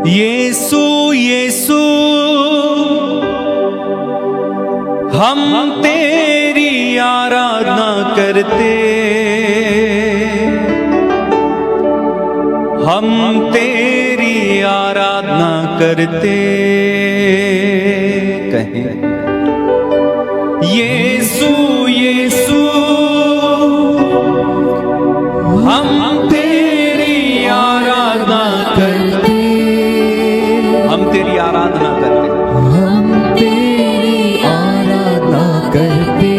यीशु यीशु हम तेरी आराधना करते, हम तेरी आराधना करते। कहें यीशु यीशु हम तेरी आराधना करते, हम तेरी आराधना करते, हम तेरी आराधना करते।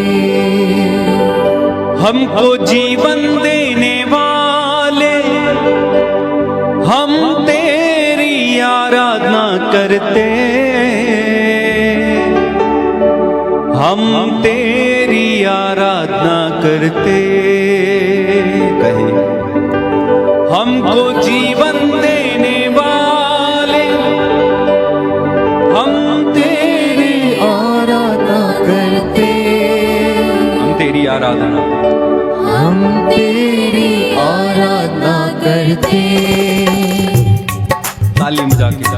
हमको जीवन देने वाले हम तेरी आराधना करते, हम तेरी आराधना करते। कहे हमको जीवन देने वाले हम तेरी आराधना करते, हम तेरी आराधना, हम तेरी आराधना करते। ताली बजा के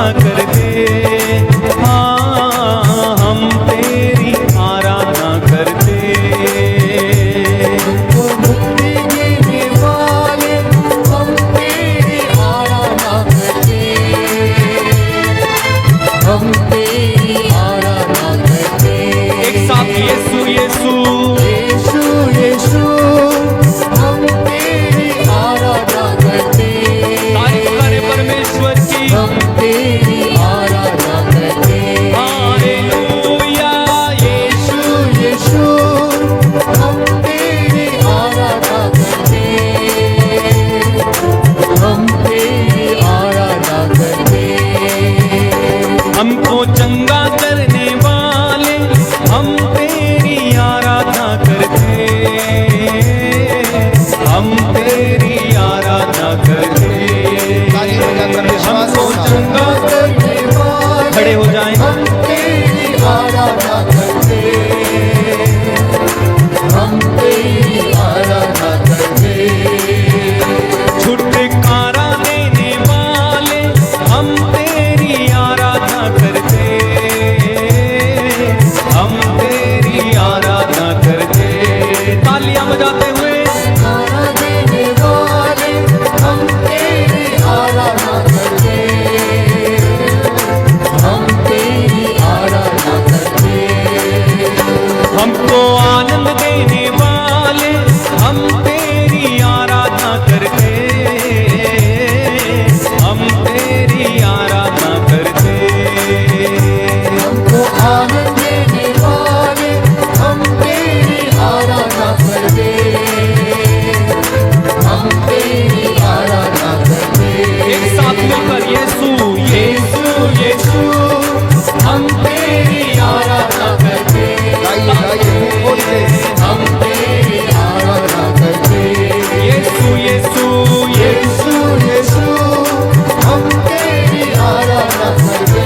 आराधना करते, हाँ हम तेरी आराधना करते। हमको मुक्ति देने वाले हम तेरी आराधना करते, हम तेरी आराधना करते। एक साथ यीशु यीशु यीशु यीशु हम तेरी आराधना करते, तारीफ करे परमेश्वर की। हम तेरी आराधना करते। हालेलुया यीशु यीशु हम तेरी आराधना करते, हम तेरी आराधना करते। हमको चंगा करने वाले हम तेरी आराधना करते, हम तेरी आराधना करते। हमको चंगा करने वाले खड़े हो जाएं। हम तेरी आराधना करते, हम तेरी आराधना करते। छुटकारा देने वाले हम तेरी आराधना करते, हम तेरी आराधना करते। तालियां बजाते हुए छुटकारा देने वाले हम तेरी आराधना करते, हम तेरी आराधना करते। हमको आनंद देने वाले हम तेरी आराधना करते, हम तेरी आराधना करते। हमको आनंद देने वाले हम तेरी आराधना करते, हम तेरी आराधना करते। एक साथ मिलकर यीशु यीशु यीशु हम तेरी आराधना करते, हम तेरी आराधना करते। यीशु यीशु यीशु यीशु हम तेरी आराधना करते,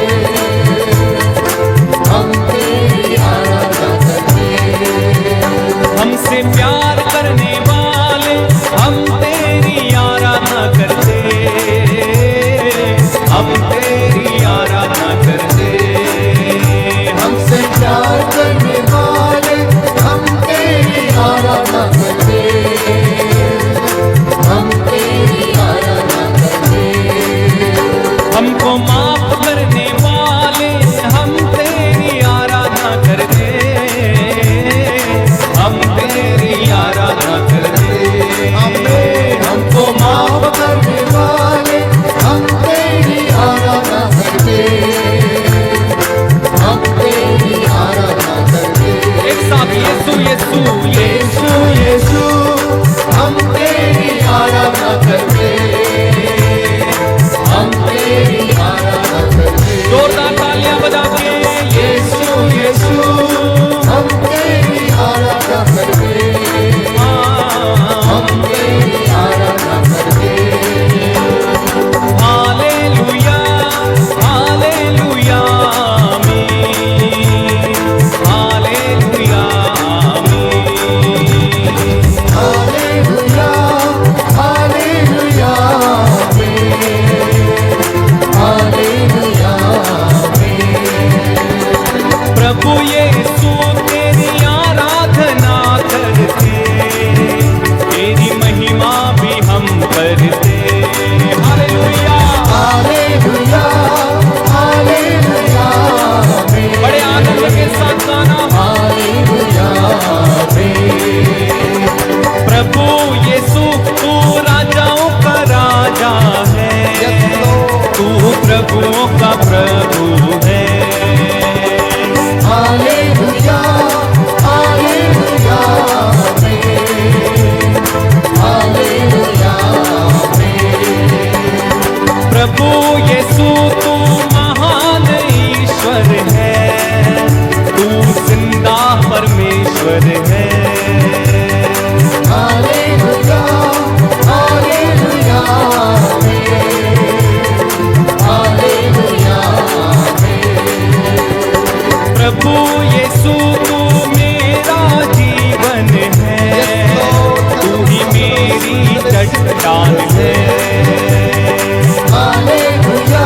हम तेरी आराधना करते। हमसे प्यार करने वाले हम तेरी आराधना करते, हम तेरी आराधना करते। हमसे प्यार करने वाले हम तेरी आराधना करते, हम तेरी आराधना करते। हमको माफ करने वाले हम तेरी आराधना करते, हम तेरी आराधना करते। हमको माफ करने वाले हम तेरी आराधना करते, हम तेरी आराधना करते। एक साथ यीशु यीशु यीशु यीशु हम तेरी आराधना करते, हम तेरी आराधना करते। जोरदार तालियां बजा के यीशु यीशु हम तेरी आराधना करते, हम तेरी आराधना करते। हालेलुया हालेलुया आमीन, हालेलुया आमीन। Hallelujah hallelujah hallelujah. प्रभु यीशु तेरी आराधना करते, तेरी महिमा भी हम करते। हालेलुया हालेलुया हालेलुया बड़े आनंद के साथ गाना। हालेलुया। प्रभु यीशु तू राजाओं का राजा है, तू प्रभुओं का प्रभु है। Hallelujah hallelujah hallelujah. प्रभु यीशु तू महान ईश्वर है, तू जिंदा परमेश्वर है। Hallelujah hallelujah hallelujah. प्रभु यीशु तू मेरा जीवन है, तू ही मेरी चट्टान है। Hallelujah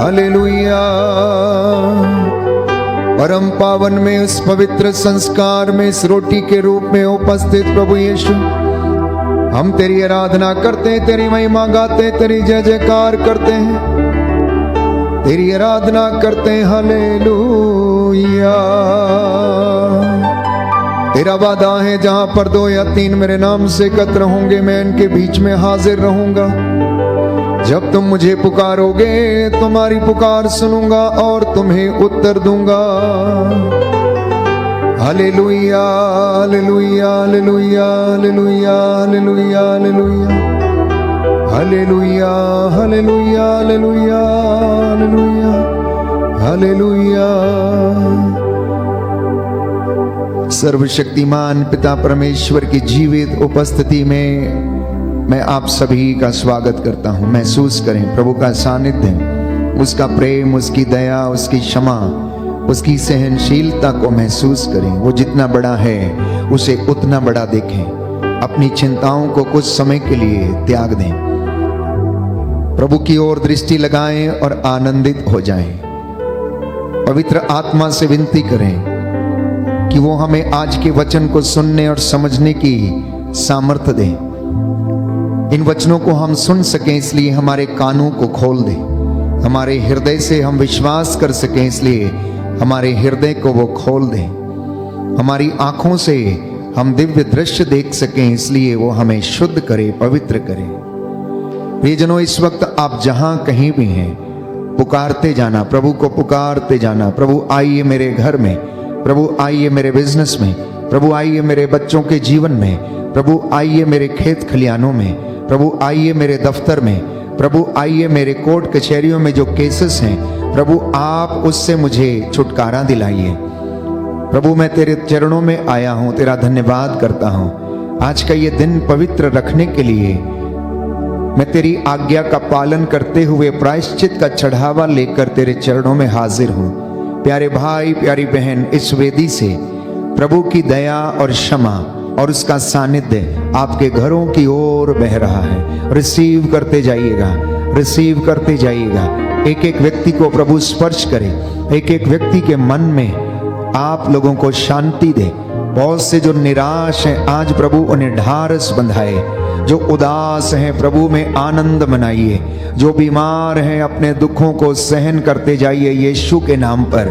hallelujah. परम पावन में उस पवित्र संस्कार में इस रोटी के रूप में उपस्थित प्रभु यीशु, हम तेरी आराधना करते हैं, तेरी महिमा गाते हैं, तेरी जय जयकार करते हैं, तेरी आराधना करते हैं। हालेलुया। तेरा वादा है जहां पर 2 या 3 मेरे नाम से एकत्र होंगे, मैं इनके बीच में हाजिर रहूंगा। जब तुम मुझे पुकारोगे तुम्हारी पुकार सुनूंगा और तुम्हें उत्तर दूंगा। Hallelujah hallelujah hallelujah hallelujah hallelujah hallelujah hallelujah hallelujah hallelujah hallelujah hallelujah. सर्वशक्तिमान पिता परमेश्वर की जीवित उपस्थिति में मैं आप सभी का स्वागत करता हूं। महसूस करें प्रभु का सानिध्य, उसका प्रेम, उसकी दया, उसकी क्षमा, उसकी सहनशीलता को महसूस करें। वो जितना बड़ा है उसे उतना बड़ा देखें। अपनी चिंताओं को कुछ समय के लिए त्याग दें, प्रभु की ओर दृष्टि लगाएं और आनंदित हो जाएं। पवित्र आत्मा से विनती करें कि वो हमें आज के वचन को सुनने और समझने की सामर्थ्य दे। इन वचनों को हम सुन सकें इसलिए हमारे कानों को खोल दे। हमारे हृदय से हम विश्वास कर सकें इसलिए हमारे हृदय को वो खोल दे। हमारी आंखों से हम दिव्य दृश्य देख सकें इसलिए वो हमें शुद्ध करे, पवित्र करे। प्रियजनों, इस वक्त आप जहां कहीं भी हैं, पुकारते जाना, प्रभु को पुकारते जाना। प्रभु आइए मेरे घर में, प्रभु आइए मेरे बिजनेस में, प्रभु आइए मेरे बच्चों के जीवन में, प्रभु आइए मेरे खेत खलियानों में, प्रभु आइए मेरे दफ्तर में, प्रभु आइए मेरे कोर्ट कचहरियों में जो केसेस हैं, प्रभु आप उससे मुझे छुटकारा दिलाइए। प्रभु मैं तेरे चरणों में आया हूं, तेरा धन्यवाद करता हूं। आज का ये दिन पवित्र रखने के लिए मैं तेरी आज्ञा का पालन करते हुए प्रायश्चित का चढ़ावा लेकर तेरे चरणों में हाजिर हूं। प्यारे भाई, प्यारी बहन, इस वेदी से प्रभु की दया और क्षमा और उसका सानिध्य आपके घरों की ओर बह रहा है। रिसीव करते जाइएगा, रिसीव करते जाइएगा। एक एक व्यक्ति को प्रभु स्पर्श करे, एक एक व्यक्ति के मन में आप लोगों को शांति दे। बहुत से जो निराश हैं आज प्रभु उन्हें ढारस बंधाए, जो उदास हैं प्रभु में आनंद मनाइए, जो बीमार हैं अपने दुखों को सहन करते जाइए यीशु के नाम पर।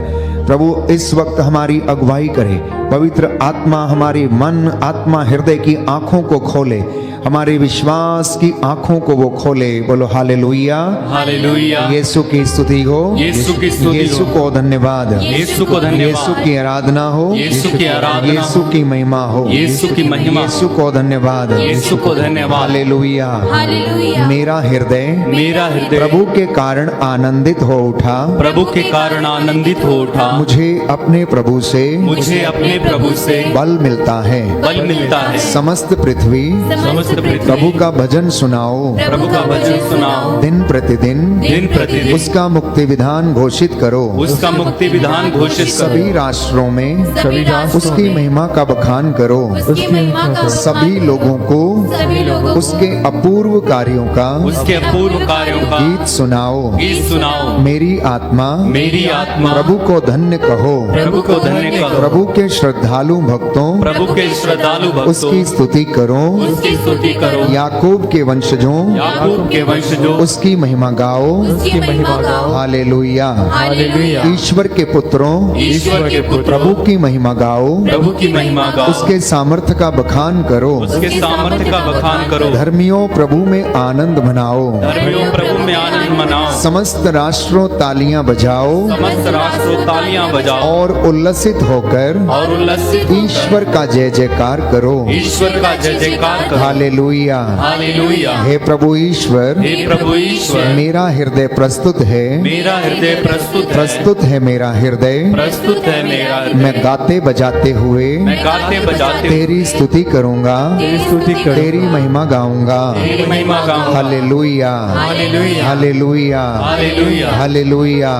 प्रभु इस वक्त हमारी अगुवाई करे, पवित्र आत्मा हमारी मन, आत्मा, हृदय की आंखों को खोले, हमारे विश्वास की आंखों को वो खोले। बोलो हालेलुया हालेलुया। यीशु की स्तुति हो, यीशु की स्तुति हो, यीशु को धन्यवाद, यीशु को धन्यवाद, यीशु की आराधना हो, यीशु की आराधना, यीशु की महिमा हो, यीशु की महिमा, यीशु को धन्यवाद, यीशु को धन्यवाद। Hallelujah hallelujah. मेरा हृदय प्रभु के कारण आनंदित हो उठा, प्रभु के कारण आनंदित हो उठा। मुझे अपने प्रभु से प्रभु से बल मिलता है, बल मिलता है। समस्त पृथ्वी प्रभु का भजन सुनाओ, प्रभु का भजन सुनाओ। दिन प्रतिदिन उसका मुक्ति विधान घोषित करो, उसका मुक्ति विधान घोषित करो। सभी राष्ट्रों में उसकी महिमा का बखान करो, सभी लोगों को उसके अपूर्व कार्यों का गीत सुनाओ। मेरी आत्मा प्रभु को धन्य कहो, प्रभु के श्रद्धालु भक्तों उसकी स्तुति करो। याकूब के वंशजों उसकी महिमा गाओ। हालेलुया। ईश्वर के पुत्रों प्रभु की महिमा गाओ, उसके सामर्थ्य का बखान करो। धर्मियों प्रभु में आनंद मनाओ, समस्त राष्ट्रों तालियां बजाओ और उल्लसित होकर ईश्वर का जय जयकार करो। हालेलुया। हे प्रभु ईश्वर, मेरा हृदय प्रस्तुत है, प्रस्तुत है मेरा हृदय। मैं गाते बजाते हुए तेरी स्तुति करूंगा, तेरी महिमा गाऊंगा। Hallelujah hallelujah hallelujah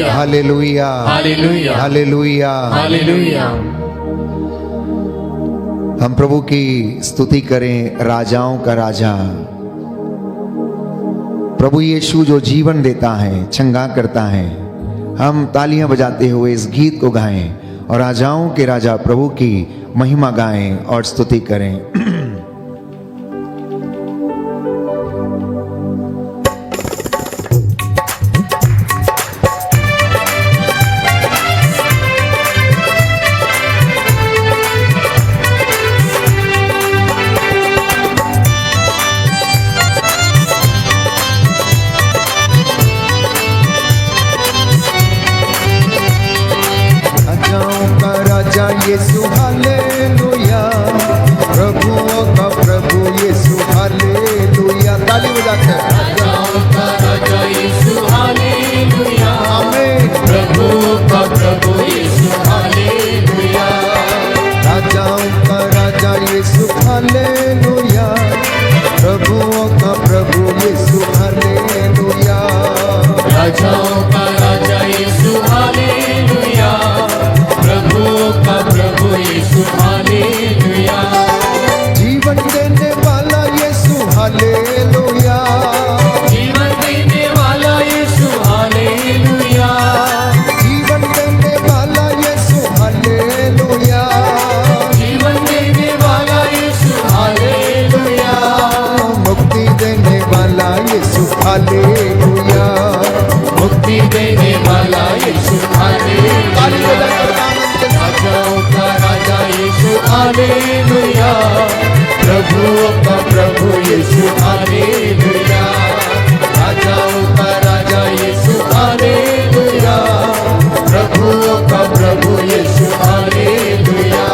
hallelujah hallelujah. हम प्रभु की स्तुति करें, राजाओं का राजा, प्रभु यीशु जो जीवन देता है, चंगा करता है। हम तालियां बजाते हुए इस गीत को गाएं और राजाओं के राजा प्रभु की महिमा गाएं और स्तुति करें। यीशु हालेलुया, प्रभुओं का प्रभु यीशु हालेलुया। ताली बजाते हैं। राजाओं का राजा यीशु हालेलुया, आमीन। प्रभुओं का प्रभु यीशु हालेलुया, राजाओं का राजा यीशु हालेलुया, प्रभुओं का प्रभु यीशु हालेलुया। राजाओं का राजा यीशु हालेलुया, प्रभुओं का प्रभु यीशु हालेलुया। जीवन देने वाला यीशु हालेलुया, जीवन देने वाला यीशु हालेलुया, जीवन देने वाला यीशु हालेलुया, जीवन देने वाला यीशु हालेलुया, मुक्ति देने वाला यीशु हालेलुया, मुक्ति देने वाला यीशु हालेलुया। राजाओं का राजा यीशु हालेलुया, प्रभुओं का प्रभु यीशु हालेलुया। राजाओं का राजा यीशु हालेलुया, प्रभुओं का प्रभु यीशु हालेलुया।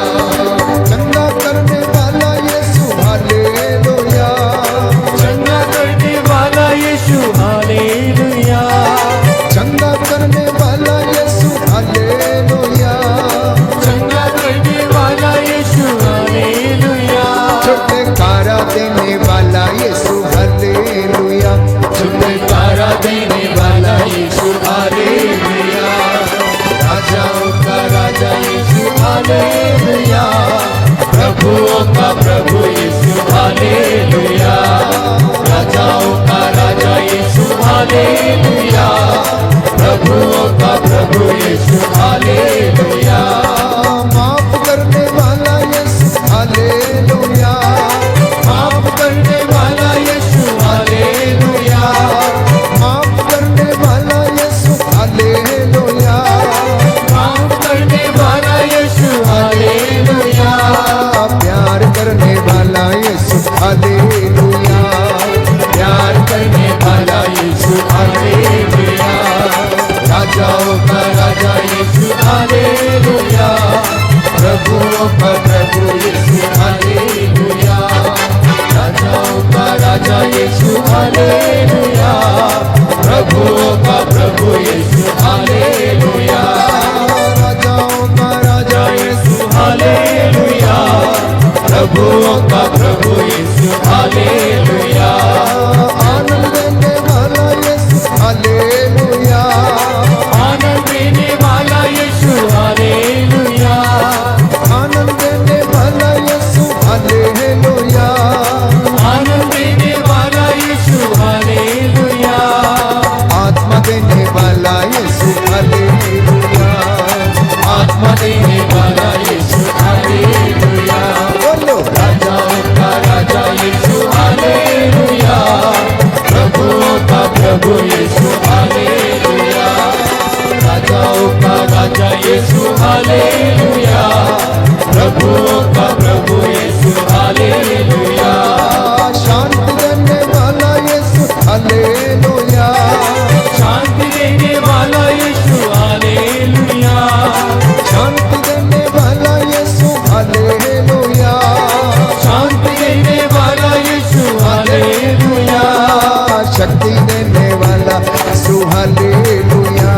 चंगा करने वाला यीशु हालेलुया, चंगा करने वाला यीशु हालेलुया, चंगा करने वाला यीशु हालेलुया, चंगा करने वाला यीशु हालेलुया, छुटकारा देने वाला यीशु हालेलुया, छुटकारा देने वाला यीशु हालेलुया। राजाओं का राजा यीशु हालेलुया, प्रभुओं का प्रभु यीशु हालेलुया। राजाओं का राजा यीशु हालेलुया, प्रभुओं का प्रभु यीशु हालेलुया। माफ करने वाला यीशु हालेलुया, माफ करने वाला यीशु हालेलुया, माफ करने वाला यीशु हालेलुया, माफ करने वाला यीशु हालेलुया, प्यार करने वाला यीशु हालेलुया, प्यार करने वाला यीशु हालेलुया। राजाओं का राजा यीशु हालेलुया, प्रभुओं का प्रभु यीशु हालेलुया। राजाओं का राजा यीशु हालेलुया, प्रभुओं का प्रभु यीशु हालेलुया। राजाओं का राजा यीशु हालेलुया, प्रभुओं का प्रभु यीशु हालेलुया। आनंद देने वाला यीशु हालेलुया, आनंद देने वाला यीशु हालेलुया, आनंद देने वाला यीशु हालेलुया, आनंद देने वाला यीशु हालेलुया, आत्मा देने वाला यीशु हालेलुया, आत्मा देने वाला यीशु हालेलुया। बोलो राजाओं का राजा यीशु हालेलुया, प्रभुओं का प्रभु यीशु हालेलुया। राजाओं का राजा यीशु हालेलुया, प्रभुओं का प्रभु यीशु हालेलुया। शांति देने वाला यीशु हालेलुया, शांति देने वाला यीशु हालेलुया, शांति देने वाला यीशु हालेलुया, शांति देने वाला यीशु हालेलुया, शक्ति देने वाला यीशु हालेलुया,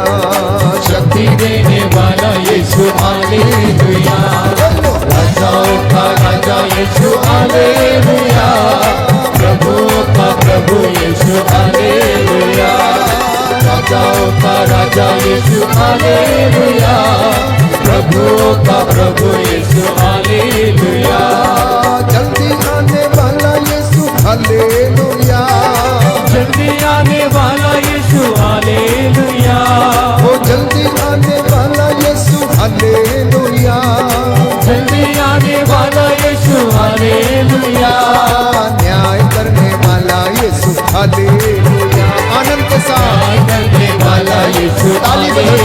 शक्ति देने वाला यीशु हालेलुया। राजाओं का राजा यीशु हालेलुया, प्रभुओं का प्रभु यीशु हालेलुया। राजाओं का राजा यीशु हालेलुया, प्रभुओं का प्रभु यीशु हालेलुया। जल्दी आने वाला यीशु हालेलुया, जल्दी आने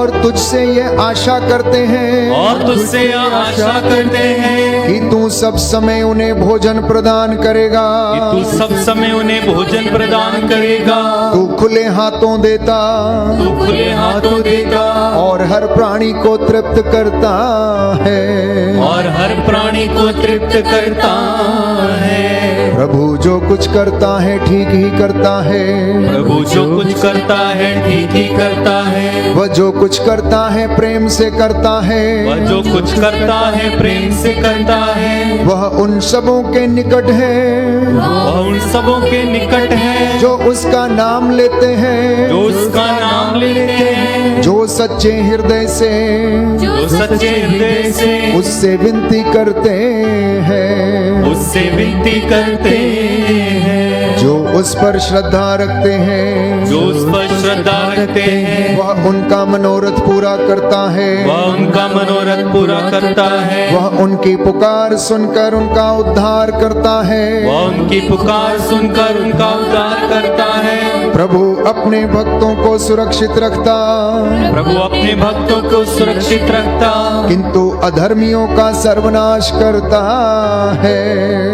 और तुझसे ये आशा करते हैं और तुझसे आशा करते हैं कि तू सब समय उन्हें भोजन प्रदान करेगा। कि तू सब समय उन्हें भोजन प्रदान करेगा। तू खुले हाथों देता तू खुले हाथों देगा और हर प्राणी को तृप्त करता है। और हर प्राणी को तृप्त करता है। प्रभु जो कुछ करता है ठीक ही करता है। प्रभु जो कुछ करता है ठीक ही करता है। वह जो कुछ करता है प्रेम से करता है। वह जो कुछ करता है प्रेम से करता है। वह उन सबों के निकट है वह उन सबों के निकट है जो उसका नाम लेते हैं, जो उसका नाम लेते हैं, जो सच्चे हृदय से जो सच्चे हृदय से उससे विनती करते हैं, उससे विनती करते हैं। जो उस पर श्रद्धा रखते हैं, जो उस पर श्रद्धा रखते हैं, वह उनका मनोरथ पूरा करता है। वह उनका मनोरथ पूरा करता है। वह उनकी पुकार सुनकर उनका उद्धार करता है। वह उनकी पुकार सुनकर उनका उद्धार करता है। प्रभु अपने भक्तों को सुरक्षित रखता, प्रभु अपने भक्तों को सुरक्षित रखता, किंतु अधर्मियों का सर्वनाश करता है।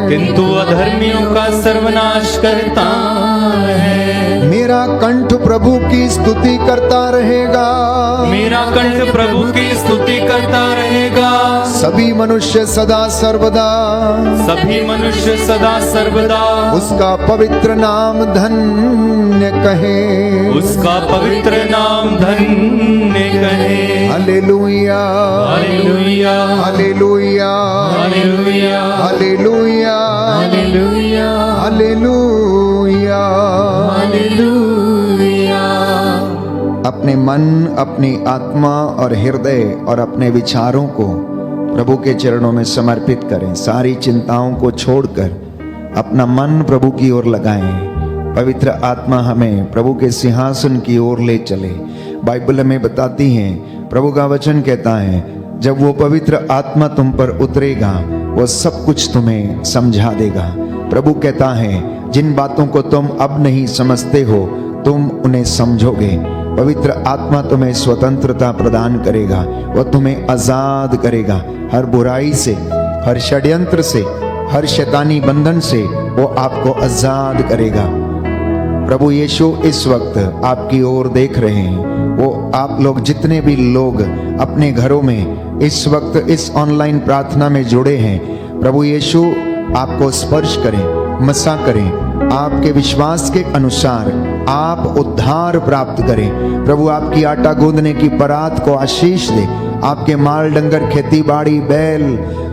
किंतु अधर्मियों का सर्वनाश करता है। मेरा कंठ प्रभु की स्तुति करता रहेगा। मेरा कंठ प्रभु की स्तुति करता रहेगा। सभी मनुष्य सदा सर्वदा सभी मनुष्य सदा सर्वदा उसका पवित्र नाम धन्य कहे। उसका पवित्र नाम धन्य कहे। Hallelujah hallelujah hallelujah hallelujah hallelujah hallelujah hallelujah hallelujah. अपने मन, अपनी आत्मा और हृदय और अपने विचारों को प्रभु के चरणों में समर्पित करें। सारी चिंताओं को छोड़कर अपना मन प्रभु की ओर लगाएं। पवित्र आत्मा हमें प्रभु के सिंहासन की ओर ले चले। बाइबल में बताती है, प्रभु का वचन कहता है, जब वो पवित्र आत्मा तुम पर उतरेगा वो सब कुछ तुम्हें समझा देगा। प्रभु कहता है, जिन बातों को तुम अब नहीं समझते हो तुम उन्हें समझोगे। पवित्र आत्मा तुम्हें स्वतंत्रता प्रदान करेगा, वह तुम्हें आजाद करेगा हर बुराई से, हर षड्यंत्र से, हर शैतानी बंधन से वो आपको आजाद करेगा। प्रभु यीशु इस वक्त आपकी ओर देख रहे हैं। वो आप लोग जितने भी लोग अपने घरों में इस वक्त इस ऑनलाइन प्रार्थना में जुड़े हैं, प्रभु यीशु आपको स्पर्श करें, मसा करें, आपके विश्वास के अनुसार आप उद्धार प्राप्त करें। प्रभु आपकी आटा गूंदने की परात को आशीष दे। आपके माल डंगर, खेती बाड़ी, बैल,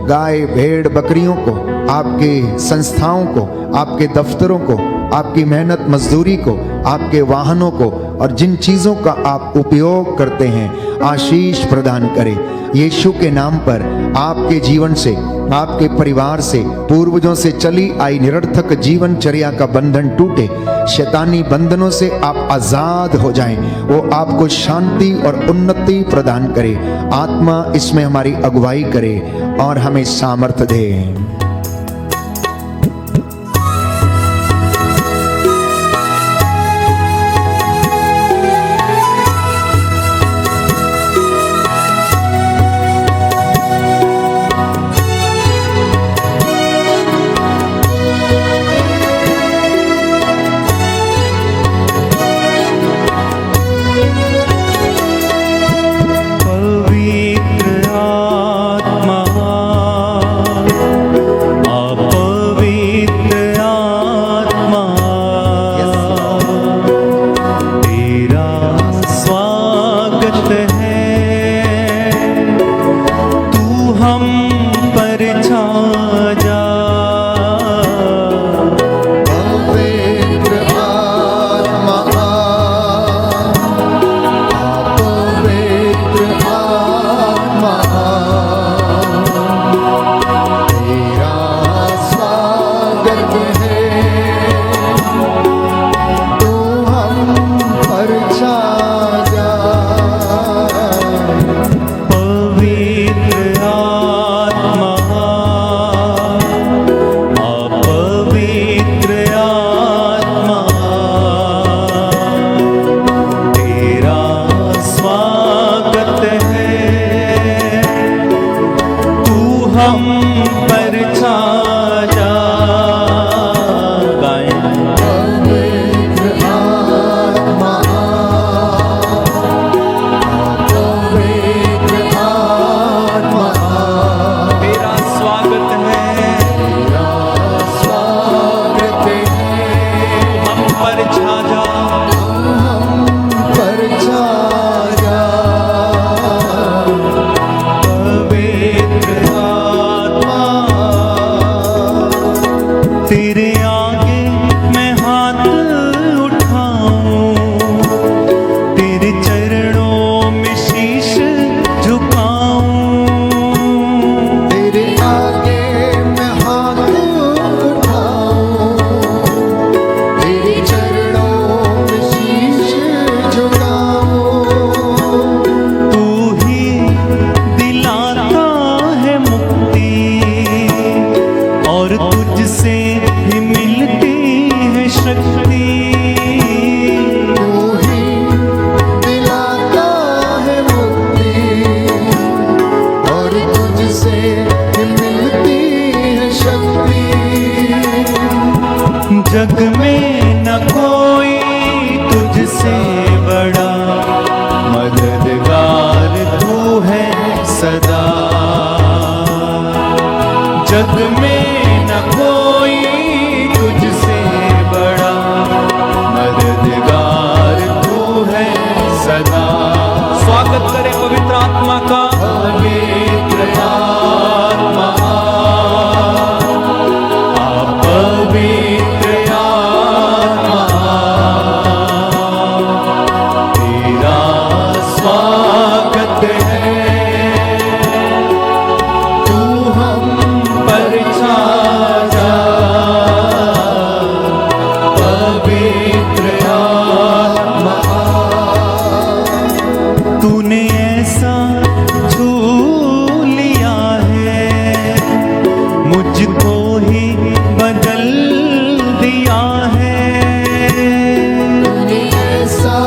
गाय, भेड़, बकरियों को, आपके संस्थाओं को, आपके दफ्तरों को, आपकी मेहनत मजदूरी को, आपके वाहनों को और जिन चीजों का आप उपयोग करते हैं आशीष प्रदान करे। यीशु के नाम पर आपके जीवन से, आपके परिवार से, पूर्वजों से चली आई निरर्थक जीवनचर्या का बंधन टूटे। शैतानी बंधनों से आप आजाद हो जाएं। वो आपको शांति और उन्नति प्रदान करे। आत्मा इसमें हमारी अगुवाई करे और हमें सामर्थ्य दे। अच्छा सदा। स्वागत करें पवित्र आत्मा का। पवित्र आत्मा, पवित्र आत्मा, तेरा स्वागत है। तू हम पर छा जा, पवित्र आत्मा। तूने ऐसा छू लिया है, मुझको ही बदल दिया है। तूने ऐसा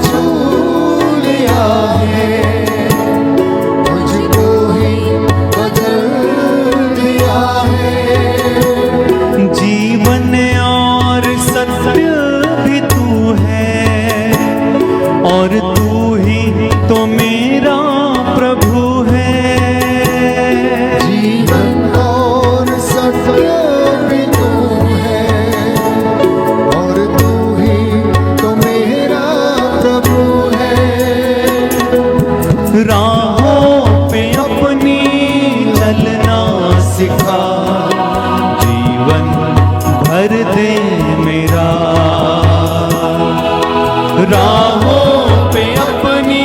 छू लिया है, मुझको ही बदल दिया है। जीवन और सत्य भी तू है, और तू ही तो मेरा प्रभु है। जीवन और सत्य भी तू है, और तू ही तो मेरा प्रभु है। राहों पे अपनी चलना सिखा, जीवन भर दे मेरा। राहों पे अपनी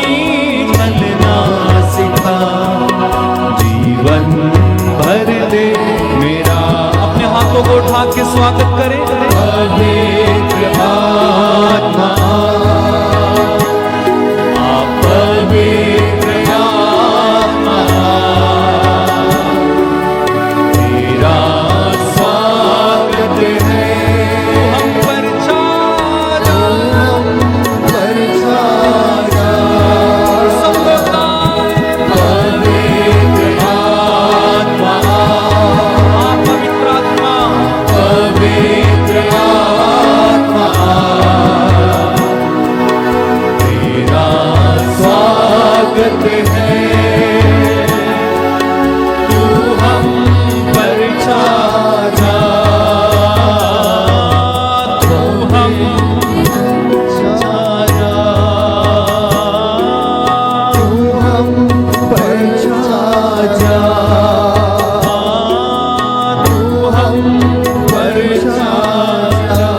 चलना सिखा, जीवन भर दे मेरा। अपने हाथों को उठा के स्वागत करें। पवित्र आत्मा, पवित्र आत्मा, तेरा स्वागत है। हम पर छा जा, पर छा जा, सब लोग गाएं। पवित्र आत्मा, पवित्र आत्मा, पवित्र आत्मा, तेरा स्वागत है। तू हम पर छा जा, तू हम छा जा, तू हम पर छा जा, तू हम पर छा जा।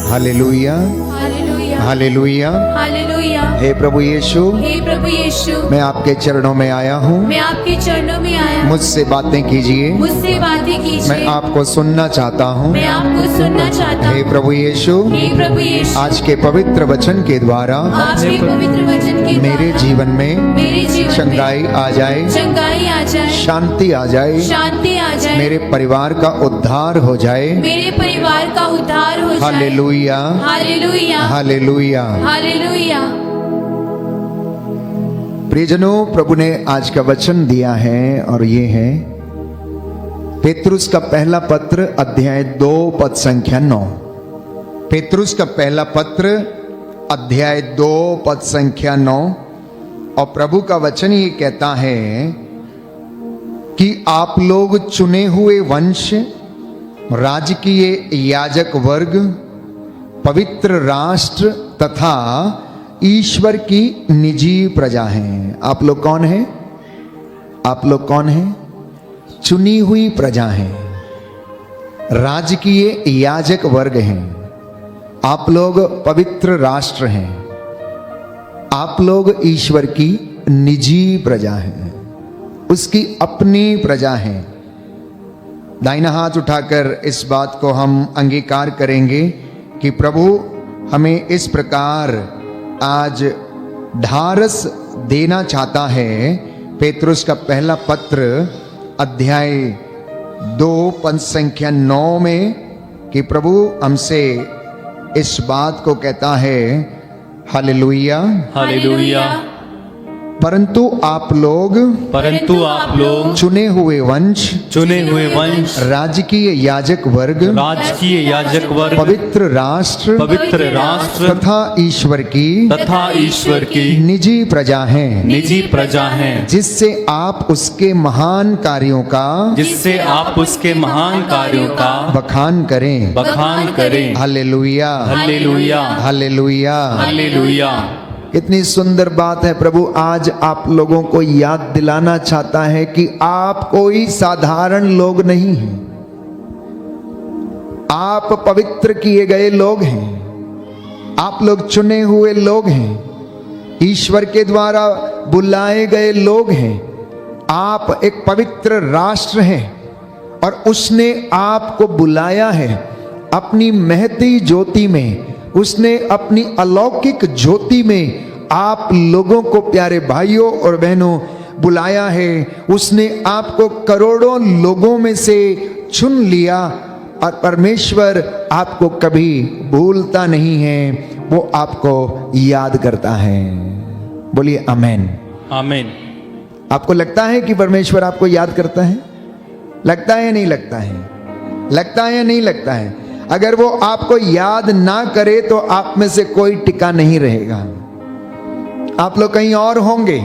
Hallelujah, hallelujah, hallelujah. हालेलुया। हे प्रभु यीशु, हे प्रभु यीशु, मैं आपके चरणों में आया हूँ। मैं आपके चरणों में आया। मुझसे बातें कीजिए, मुझसे बातें मैं कीजिए। आपको सुनना चाहता हूँ। मैं आपको सुनना चाहता हे हूँ। प्रभु यीशु, हे प्रभु यीशु, आज के पवित्र वचन के द्वारा आपके पवित्र वचन के मेरे द्वारा जीवन में मेरे जीवन चंगाई में आ जाए, चंगाई आ जाए, शांति आ जाए, शांति आ जाए, मेरे परिवार का उद्धार हो जाए। मेरे परिवार का उद्धार हो जाए। Hallelujah, hallelujah, hallelujah. हालेलुया। प्रियजनों, प्रभु ने आज का वचन दिया है और ये है पेतरुस का पहला पत्र अध्याय 2 पद संख्या 9। पेतरुस का पहला पत्र अध्याय 2 पद संख्या 9। और प्रभु का वचन ये कहता है कि आप लोग चुने हुए वंश, राजकीय याजक वर्ग, पवित्र राष्ट्र तथा ईश्वर की निजी प्रजा हैं। आप लोग कौन हैं? आप लोग कौन हैं? चुनी हुई प्रजा हैं, राजकीय याजक वर्ग हैं, आप लोग पवित्र राष्ट्र हैं, आप लोग ईश्वर की निजी प्रजा हैं, उसकी अपनी प्रजा हैं। दाहिना हाथ उठाकर इस बात को हम अंगीकार करेंगे कि प्रभु हमें इस प्रकार आज ढारस देना चाहता है। पेतरुस का पहला पत्र अध्याय 2 पद संख्या 9 में कि प्रभु हमसे इस बात को कहता है। Hallelujah, hallelujah. परंतु आप लोग चुने हुए वंश, राजकीय याजक वर्ग, पवित्र राष्ट्र तथा ईश्वर की निजी प्रजा हैं, जिससे आप उसके महान कार्यों का बखान करें। Hallelujah, hallelujah, hallelujah, hallelujah. कितनी सुंदर बात है। प्रभु आज आप लोगों को याद दिलाना चाहता है कि आप कोई साधारण लोग नहीं हैं, आप पवित्र किए गए लोग हैं, आप लोग चुने हुए लोग हैं, ईश्वर के द्वारा बुलाए गए लोग हैं। आप एक पवित्र राष्ट्र हैं और उसने आपको बुलाया है अपनी महती ज्योति में, उसने अपनी अलौकिक ज्योति में आप लोगों को प्यारे भाइयों और बहनों बुलाया है। उसने आपको करोड़ों लोगों में से चुन लिया और परमेश्वर आपको कभी भूलता नहीं है, वो आपको याद करता है। बोलिए आमेन, आमेन। आपको लगता है कि परमेश्वर आपको याद करता है? लगता है या नहीं लगता है? लगता है या नहीं लगता है? अगर वो आपको याद ना करे तो आप में से कोई टिका नहीं रहेगा। आप लोग कहीं और होंगे,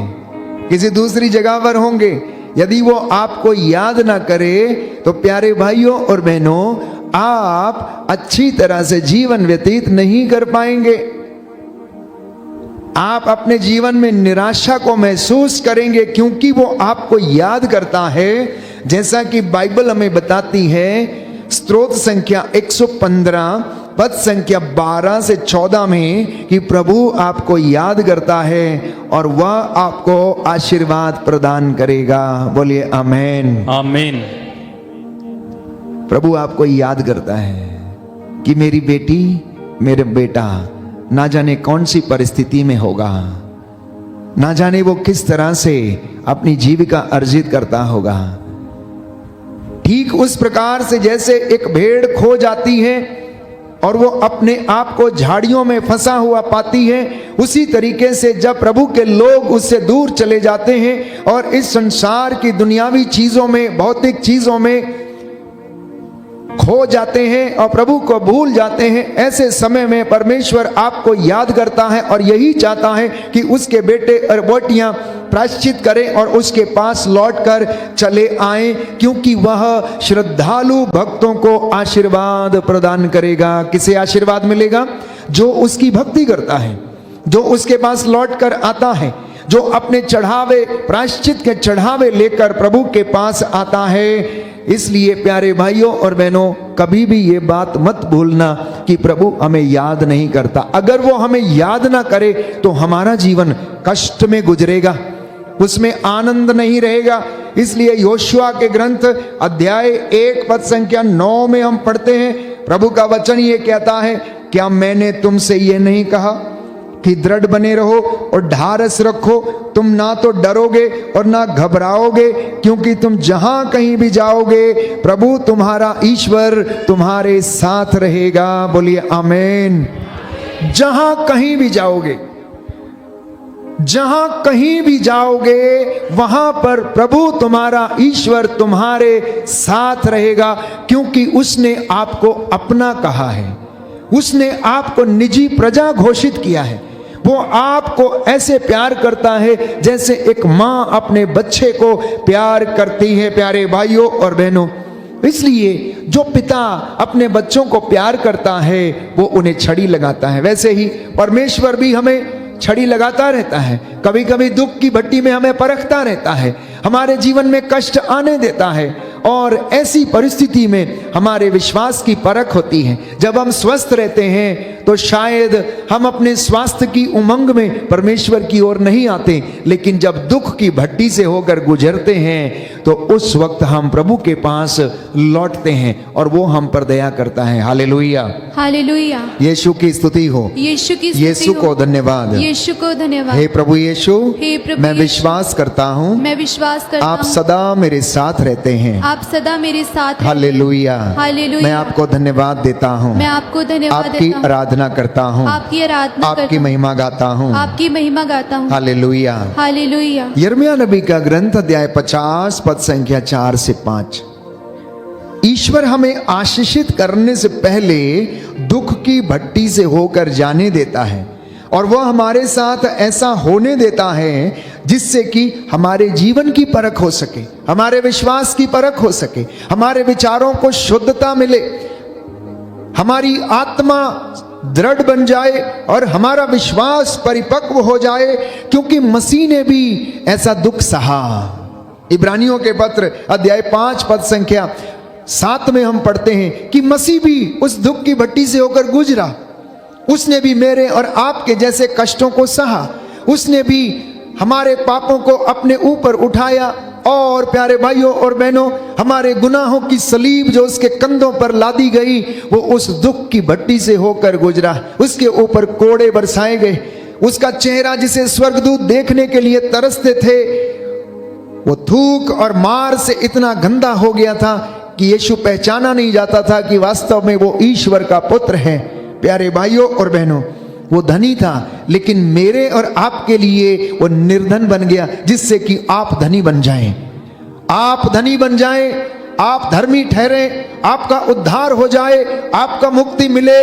किसी दूसरी जगह पर होंगे। यदि वो आपको याद ना करे तो प्यारे भाइयों और बहनों, आप अच्छी तरह से जीवन व्यतीत नहीं कर पाएंगे। आप अपने जीवन में निराशा को महसूस करेंगे, क्योंकि वो आपको याद करता है। जैसा कि बाइबल हमें बताती है, स्तोत्र संख्या 115 पद संख्या 12 से 14 में, कि प्रभु आपको याद करता है और वह आपको आशीर्वाद प्रदान करेगा। बोलिए आमेन, आमेन। प्रभु आपको याद करता है कि मेरी बेटी, मेरे बेटा ना जाने कौन सी परिस्थिति में होगा, ना जाने वो किस तरह से अपनी जीविका अर्जित करता होगा। ठीक उस प्रकार से जैसे एक भेड़ खो जाती है और वो अपने आप को झाड़ियों में फंसा हुआ पाती है, उसी तरीके से जब प्रभु के लोग उससे दूर चले जाते हैं और इस संसार की दुनियावी चीजों में, भौतिक चीजों में खो जाते हैं और प्रभु को भूल जाते हैं, ऐसे समय में परमेश्वर आपको याद करता है और यही चाहता है कि उसके बेटे और बेटियां प्रायश्चित करें और उसके पास लौटकर चले आएं, क्योंकि वह श्रद्धालु भक्तों को आशीर्वाद प्रदान करेगा। किसे आशीर्वाद मिलेगा? जो उसकी भक्ति करता है, जो उसके पास लौटकर आता है, जो अपने चढ़ावे, प्रायश्चित के चढ़ावे लेकर प्रभु के पास आता है। इसलिए प्यारे भाइयों और बहनों, कभी भी ये बात मत भूलना कि प्रभु हमें याद नहीं करता। अगर वो हमें याद ना करे तो हमारा जीवन कष्ट में गुजरेगा, उसमें आनंद नहीं रहेगा। इसलिए योशुआ के ग्रंथ अध्याय 1 पद संख्या 9 में हम पढ़ते हैं, प्रभु का वचन ये कहता है, क्या मैंने तुमसे ये नहीं कहा कि दृढ़ बने रहो और ढारस रखो? तुम ना तो डरोगे और ना घबराओगे, क्योंकि तुम जहां कहीं भी जाओगे प्रभु तुम्हारा ईश्वर तुम्हारे साथ रहेगा। बोलिए आमेन। जहां कहीं भी जाओगे, जहां कहीं भी जाओगे, वहां पर प्रभु तुम्हारा ईश्वर तुम्हारे साथ रहेगा, क्योंकि उसने आपको अपना कहा है, उसने आपको निजी प्रजा घोषित किया है। वो आपको ऐसे प्यार करता है जैसे एक मां अपने बच्चे को प्यार करती है। प्यारे भाइयों और बहनों, इसलिए जो पिता अपने बच्चों को प्यार करता है वो उन्हें छड़ी लगाता है, वैसे ही परमेश्वर भी हमें छड़ी लगाता रहता है। कभी कभी दुख की भट्टी में हमें परखता रहता है, हमारे जीवन में कष्ट आने देता है, और ऐसी परिस्थिति में हमारे विश्वास की परख होती है। जब हम स्वस्थ रहते हैं तो शायद हम अपने स्वास्थ्य की उमंग में परमेश्वर की ओर नहीं आते, लेकिन जब दुख की भट्टी से होकर गुजरते हैं तो उस वक्त हम प्रभु के पास लौटते हैं और वो हम पर दया करता है। Hallelujah, hallelujah. यीशु की स्तुति हो, यीशु की स्तुति यीशु हो। को धन्यवाद। यीशु को धन्यवाद। हे प्रभु यीशु, हे प्रभु मैं यीशु, विश्वास करता हूँ मैं विश्वास करता आप हूँ सदा मेरे साथ रहते हैं। आप सदा मेरे साथ हैं। Hallelujah, hallelujah. मैं आपको धन्यवाद देता हूँ, मैं आपको धन्यवाद आपकी देता हूँ, आराधना करता हूँ, आपकी आराधना आपकी करता हूँ, महिमा गाता हूँ। आपकी महिमा गाता हूँ। हालेलुया। हालेलुया। यिर्मयाह नबी का ग्रंथ अध्याय 50 पद संख्या 4 से 5। ईश्वर हमें आशीषित करने से पहले दुख की भट्टी से होकर जाने देता है और वह हमारे साथ ऐसा होने देता है जिससे कि हमारे जीवन की परख हो सके, हमारे विश्वास की परख हो सके, हमारे विचारों को शुद्धता मिले, हमारी आत्मा दृढ़ बन जाए और हमारा विश्वास परिपक्व हो जाए, क्योंकि मसीह ने भी ऐसा दुख सहा। इब्रानियों के पत्र अध्याय 5 पद संख्या 7 में हम पढ़ते हैं कि मसीह भी उस दुख की भट्टी से होकर गुजरा। उसने भी मेरे और आपके जैसे कष्टों को सहा, उसने भी हमारे पापों को अपने ऊपर उठाया और प्यारे भाइयों और बहनों, हमारे गुनाहों की सलीब जो उसके कंधों पर लादी गई, वो उस दुख की भट्टी से होकर गुजरा। उसके ऊपर कोड़े बरसाए गए, उसका चेहरा जिसे स्वर्गदूत देखने के लिए तरसते थे, वो थूक और मार से इतना गंदा हो गया था कि यीशु पहचाना नहीं जाता था कि वास्तव में वो ईश्वर का पुत्र है। प्यारे भाइयों और बहनों, वो धनी था, लेकिन मेरे और आपके लिए वो निर्धन बन गया, जिससे कि आप धनी बन जाएं, आप धनी बन जाएं, आप धर्मी ठहरे, आपका उद्धार हो जाए, आपका मुक्ति मिले।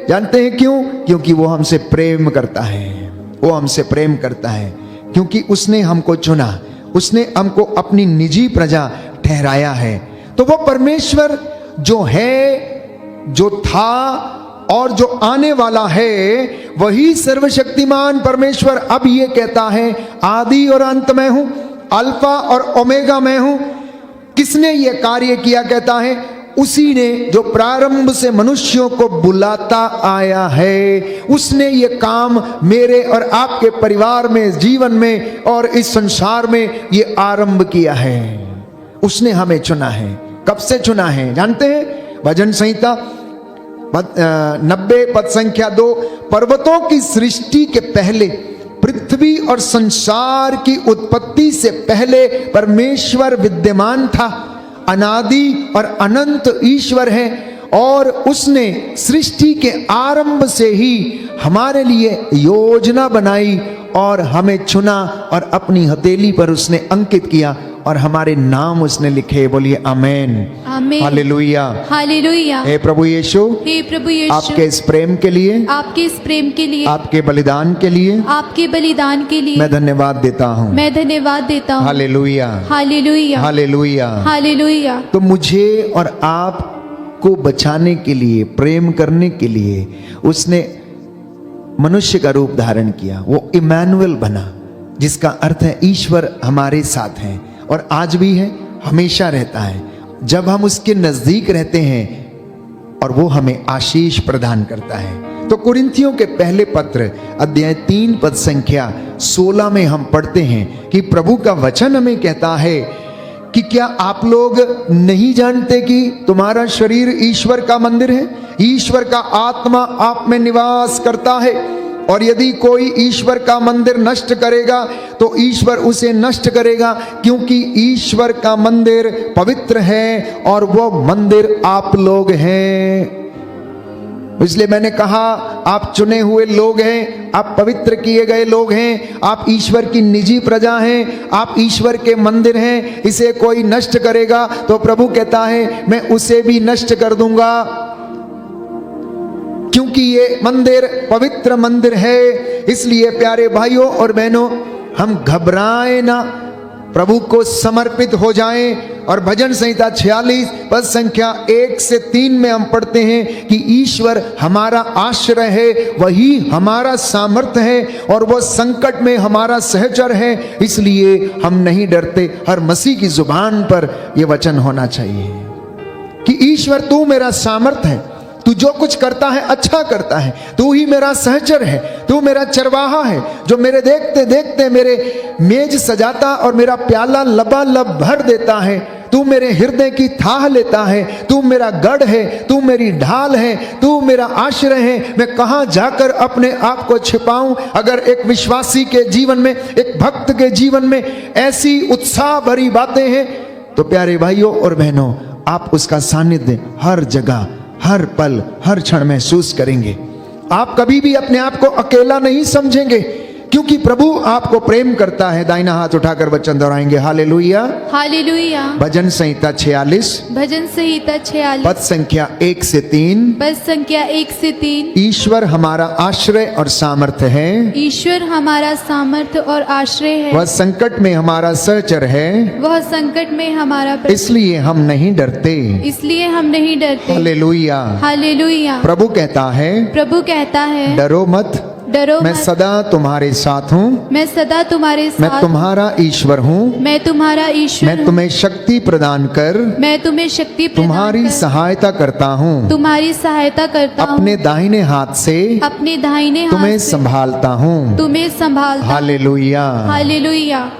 जानते हैं क्यों? क्योंकि वो हमसे प्रेम करता है, वो हमसे प्रेम करता है, क्योंकि उसने हमको चुना, उसने हमको अपनी निजी प्रजा ठहराया है। तो वो परमेश्वर जो है, जो था और जो आने वाला है, वही सर्वशक्तिमान परमेश्वर अब ये कहता है, आदि और अंत मैं हूं, अल्फा और ओमेगा मैं हूं। किसने ये कार्य किया? कहता है उसी ने जो प्रारंभ से मनुष्यों को बुलाता आया है, उसने ये काम मेरे और आपके परिवार में, जीवन में और इस संसार में ये आरंभ किया है। उसने हमें चुना है। कब से चुना है जानते हैं? भजन संहिता 90 पद संख्या 2, पर्वतों की सृष्टि के पहले, पृथ्वी और संसार की उत्पत्ति से पहले परमेश्वर विद्यमान था। अनादि और अनंत ईश्वर है और उसने सृष्टि के आरंभ से ही हमारे लिए योजना बनाई और हमें चुना और अपनी हथेली पर उसने अंकित किया और हमारे नाम उसने लिखे। बोलिए आमेन, आमेन, हालेलुया, हालेलुया। हे प्रभु यीशु, हे प्रभु यीशु, आपके इस प्रेम के लिए, आपके इस प्रेम के लिए, आपके बलिदान के लिए, आपके बलिदान के लिए मैं धन्यवाद देता हूँ। मैं धन्यवाद देता हूँ। Hallelujah, hallelujah, hallelujah, hallelujah. तो मुझे और आपको बचाने के लिए, प्रेम करने के लिए उसने मनुष्य का रूप धारण किया। वो इमैनुअल बना, जिसका अर्थ है ईश्वर हमारे साथ है और आज भी है, हमेशा रहता है। जब हम उसके नजदीक रहते हैं और वो हमें आशीष प्रदान करता है। तो कुरिन्थियों के पहले पत्र अध्याय 3 पद संख्या 16 में हम पढ़ते हैं कि प्रभु का वचन हमें कहता है कि क्या आप लोग नहीं जानते कि तुम्हारा शरीर ईश्वर का मंदिर है, ईश्वर का आत्मा आप में निवास करता है, और यदि कोई ईश्वर का मंदिर नष्ट करेगा तो ईश्वर उसे नष्ट करेगा, क्योंकि ईश्वर का मंदिर पवित्र है और वो मंदिर आप लोग हैं। इसलिए मैंने कहा, आप चुने हुए लोग हैं, आप पवित्र किए गए लोग हैं, आप ईश्वर की निजी प्रजा हैं, आप ईश्वर के मंदिर हैं। इसे कोई नष्ट करेगा तो प्रभु कहता है मैं उसे भी नष्ट कर दूंगा, क्योंकि ये मंदिर पवित्र मंदिर है। इसलिए प्यारे भाइयों और बहनों, हम घबराएं ना, प्रभु को समर्पित हो जाएं। और भजन संहिता 46 पद संख्या 1 से 3 में हम पढ़ते हैं कि ईश्वर हमारा आश्रय है, वही हमारा सामर्थ्य है और वह संकट में हमारा सहचर है, इसलिए हम नहीं डरते। हर मसीह की जुबान पर यह वचन होना चाहिए कि ईश्वर तू मेरा सामर्थ्य है, तू जो कुछ करता है अच्छा करता है, तू ही मेरा सहचर है, तू मेरा चरवाहा है जो मेरे देखते देखते मेरे मेज सजाता और मेरा प्याला लबालब भर देता है। तू मेरे हृदय की थाह लेता है। तू मेरा गढ़ है, तू मेरी ढाल है, तू मेरा आश्रय है। मैं कहां जाकर अपने आप को छिपाऊं। अगर एक विश्वासी के जीवन में, एक भक्त के जीवन में ऐसी उत्साह भरी बातें हैं तो प्यारे भाइयों और बहनों, आप उसका सानिध्य हर जगह, हर पल, हर क्षण महसूस करेंगे। आप कभी भी अपने आप को अकेला नहीं समझेंगे, क्योंकि प्रभु आपको प्रेम करता है। दाहिना हाथ उठाकर वचन दोहराएंगे, हालेलुया। हालेलुया। भजन संहिता 46, भजन संहिता 46, पद संख्या 1 से 3। पद संख्या 1 से 3। ईश्वर हमारा आश्रय और सामर्थ्य है, ईश्वर हमारा सामर्थ्य और आश्रय है। वह संकट में हमारा सहचर है, वह संकट में हमारा इसलिए हम नहीं डरते। इसलिए हम नहीं डरते। हालेलुया। हालेलुया। प्रभु कहता है, प्रभु कहता है, डरो मत, डरो मैं मत, सदा तुम्हारे साथ हूँ। मैं सदा तुम्हारे मैं साथ, तुम्हारा ईश्वर हूँ। मैं तुम्हारा ईश्वर मैं तुम्हें शक्ति प्रदान कर मैं तुम्हें शक्ति प्रदान तुम्हारी कर सहायता करता हूँ। तुम्हारी सहायता करता हूँ। अपने दाहिने हाथ से अपने दाहिने तुम्हें हाथ से संभालता हूँ। तुम्हें संभालता। हालेलुया। हालेलुया।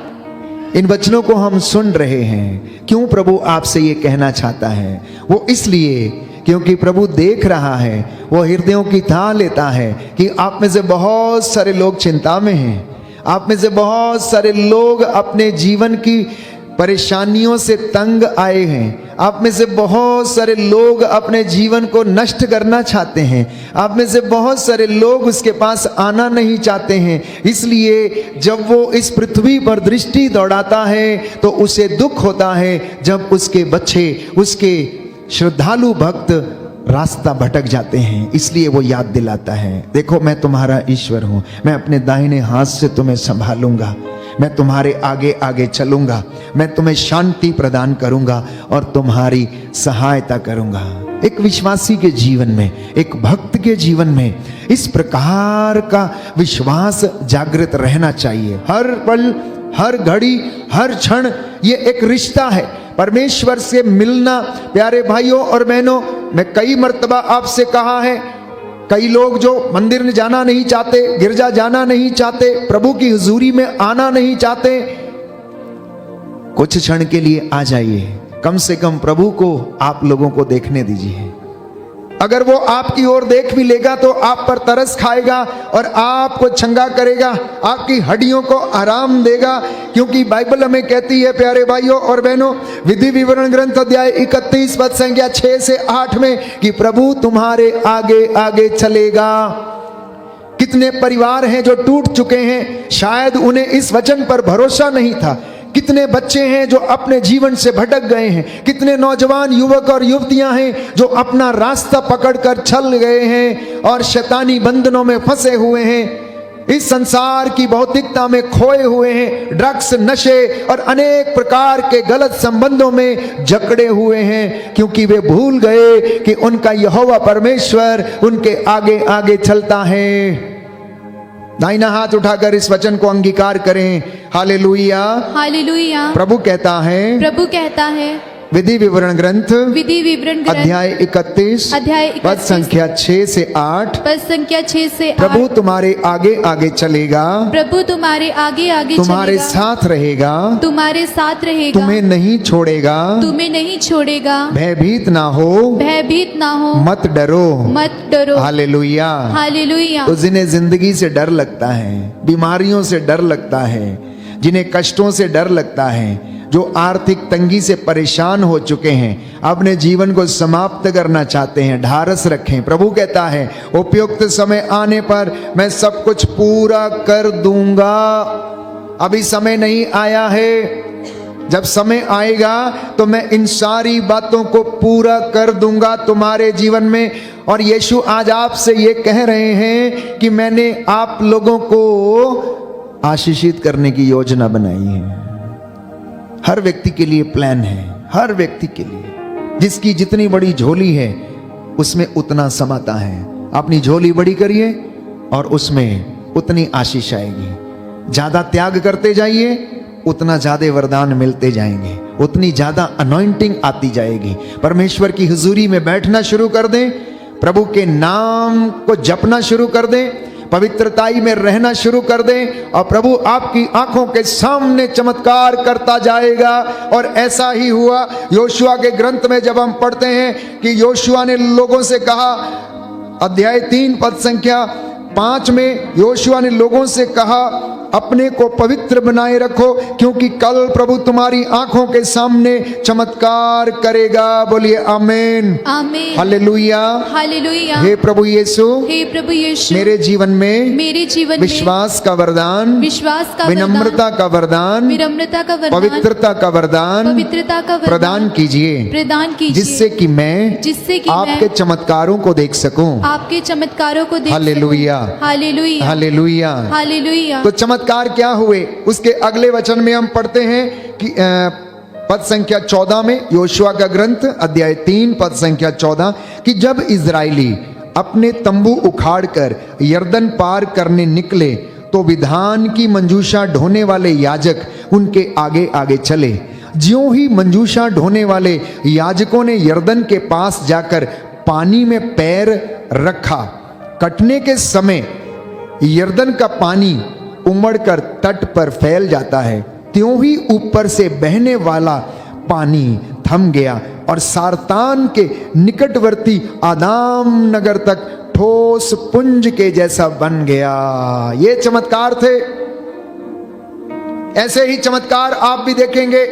इन वचनों को हम सुन रहे हैं। क्यों प्रभु आपसे ये कहना चाहता है? वो इसलिए क्योंकि प्रभु देख रहा है, वो हृदयों की थाह लेता है कि आप में से बहुत सारे लोग चिंता में हैं। आप में से बहुत सारे लोग अपने जीवन की परेशानियों से तंग आए हैं। आप में से बहुत सारे लोग अपने जीवन को नष्ट करना चाहते हैं। आप में से बहुत सारे लोग उसके पास आना नहीं चाहते हैं। इसलिए जब वो इस पृथ्वी पर दृष्टि दौड़ाता है तो उसे दुख होता है जब उसके बच्चे, उसके श्रद्धालु भक्त रास्ता भटक जाते हैं। इसलिए वो याद दिलाता है, देखो मैं तुम्हारा ईश्वर हूं, मैं अपने दाहिने हाथ से तुम्हें संभालूंगा, मैं तुम्हारे आगे आगे चलूंगा, मैं तुम्हें शांति प्रदान करूंगा और तुम्हारी सहायता करूंगा। एक विश्वासी के जीवन में, एक भक्त के जीवन में इस प्रकार का विश्वास जागृत रहना चाहिए। हर पल, हर घड़ी, हर क्षण ये एक रिश्ता है परमेश्वर से मिलना। प्यारे भाइयों और बहनों, मैं कई मर्तबा आपसे कहा है, कई लोग जो मंदिर में जाना नहीं चाहते, गिरजा जाना नहीं चाहते, प्रभु की हुजूरी में आना नहीं चाहते, कुछ क्षण के लिए आ जाइए। कम से कम प्रभु को आप लोगों को देखने दीजिए। अगर वो आपकी ओर देख भी लेगा तो आप पर तरस खाएगा और आपको छंगा करेगा, आपकी हड्डियों को आराम देगा। क्योंकि बाइबल हमें कहती है प्यारे भाइयों और बहनों, विधि विवरण ग्रंथ अध्याय 31 पद संख्या 6 से 8 में कि प्रभु तुम्हारे आगे आगे चलेगा। कितने परिवार हैं जो टूट चुके हैं, शायद उन्हें इस वचन पर भरोसा नहीं था। कितने बच्चे हैं जो अपने जीवन से भटक गए हैं। कितने नौजवान युवक और युवतियां हैं जो अपना रास्ता पकड़कर चल गए हैं और शैतानी बंधनों में फंसे हुए हैं। इस संसार की भौतिकता में खोए हुए हैं, ड्रग्स, नशे और अनेक प्रकार के गलत संबंधों में जकड़े हुए हैं, क्योंकि वे भूल गए कि उनका यहोवा परमेश्वर उनके आगे आगे चलता है। दाहिना हाथ उठाकर इस वचन को अंगीकार करें। हालेलुया। हालेलुया। प्रभु कहता है, प्रभु कहता है, विधि विवरण ग्रंथ विधि विवरण ग्रंथ अध्याय 31 अध्याय पद 31 संख्या 6 से 8। पद संख्या 6 से 8। प्रभु तुम्हारे आगे आगे चलेगा, प्रभु तुम्हारे आगे आगे तुम्हारे चलेगा, साथ रहेगा, तुम्हारे साथ रहेगा, तुम्हें नहीं छोड़ेगा, तुम्हें नहीं छोड़ेगा, भयभीत ना हो, भयभीत ना हो, मत डरो, मत डरो। हालेलुया। हालेलुया। तो जिन्हें जिंदगी से डर लगता है, बीमारियों से डर लगता है, जिन्हें कष्टों से डर लगता है, जो आर्थिक तंगी से परेशान हो चुके हैं, अपने जीवन को समाप्त करना चाहते हैं, ढारस रखें। प्रभु कहता है, उपयुक्त समय आने पर मैं सब कुछ पूरा कर दूंगा। अभी समय नहीं आया है। जब समय आएगा तो मैं इन सारी बातों को पूरा कर दूंगा तुम्हारे जीवन में। और यीशु आज आपसे ये कह रहे हैं कि मैंने आप लोगों को आशीषित करने की योजना बनाई है। हर व्यक्ति के लिए प्लान है, हर व्यक्ति के लिए। जिसकी जितनी बड़ी झोली है उसमें उतना समाता है। अपनी झोली बड़ी करिए और उसमें उतनी आशीष आएगी। ज्यादा त्याग करते जाइए, उतना ज्यादा वरदान मिलते जाएंगे, उतनी ज्यादा अनॉइंटिंग आती जाएगी। परमेश्वर की हुजूरी में बैठना शुरू कर दें, प्रभु के नाम को जपना शुरू कर दें, पवित्रताई में रहना शुरू कर दें और प्रभु आपकी आंखों के सामने चमत्कार करता जाएगा। और ऐसा ही हुआ योशुआ के ग्रंथ में जब हम पढ़ते हैं कि योशुआ ने लोगों से कहा, अध्याय 3 पद संख्या 5 में योशुआ ने लोगों से कहा, अपने को पवित्र बनाए रखो क्योंकि कल प्रभु तुम्हारी आंखों के सामने चमत्कार करेगा। बोलिए आमीन, आमीन, हालेलुया, हालेलुया। हे प्रभु यीशु, हे प्रभु यीशु, मेरे जीवन में विश्वास का वरदान, विनम्रता का वरदान, विनम्रता का वरदान, पवित्रता का वरदान प्रदान कीजिए, जिससे कि मैं आपके चमत्कारों को देख सकूं। आपके चमत्कारों को देख हालेलुया, हालेलुया, हालेलुया, हालेलुया। तो चमत्कार क्या हुए उसके अगले वचन में हम पढ़ते हैं कि पद संख्या 14 में, योशुआ का ग्रंथ अध्याय 3 पद संख्या 14, कि जब इजराइली अपने तंबू उखाड़कर यरदन पार करने निकले तो विधान की मंजूषा ढोने वाले याजक उनके आगे आगे चले। ज्यों ही मंजूषा ढोने वाले याजकों ने यरदन के पास जाकर पानी में पैर रखा, कटने के समय यरदन का पानी उमड़कर तट पर फैल जाता है, त्यों ही ऊपर से बहने वाला पानी थम गया और सारतान के निकटवर्ती आदाम नगर तक ठोस पुंज के जैसा बन गया। ये चमत्कार थे। ऐसे ही चमत्कार आप भी देखेंगे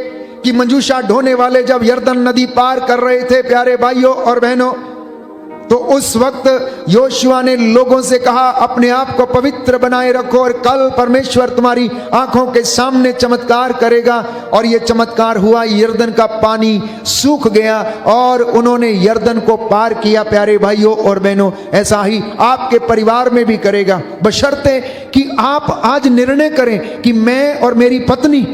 कि मंजूषा ढोने वाले जब यरदन नदी पार कर रहे थे प्यारे भाइयों और बहनों, तो उस वक्त योशुआ ने लोगों से कहा, अपने आप को पवित्र बनाए रखो और कल परमेश्वर तुम्हारी आंखों के सामने चमत्कार करेगा। और ये चमत्कार हुआ, यरदन का पानी सूख गया और उन्होंने यरदन को पार किया। प्यारे भाइयों और बहनों, ऐसा ही आपके परिवार में भी करेगा, बशर्ते कि आप आज निर्णय करें कि मैं और मेरी पत्नी,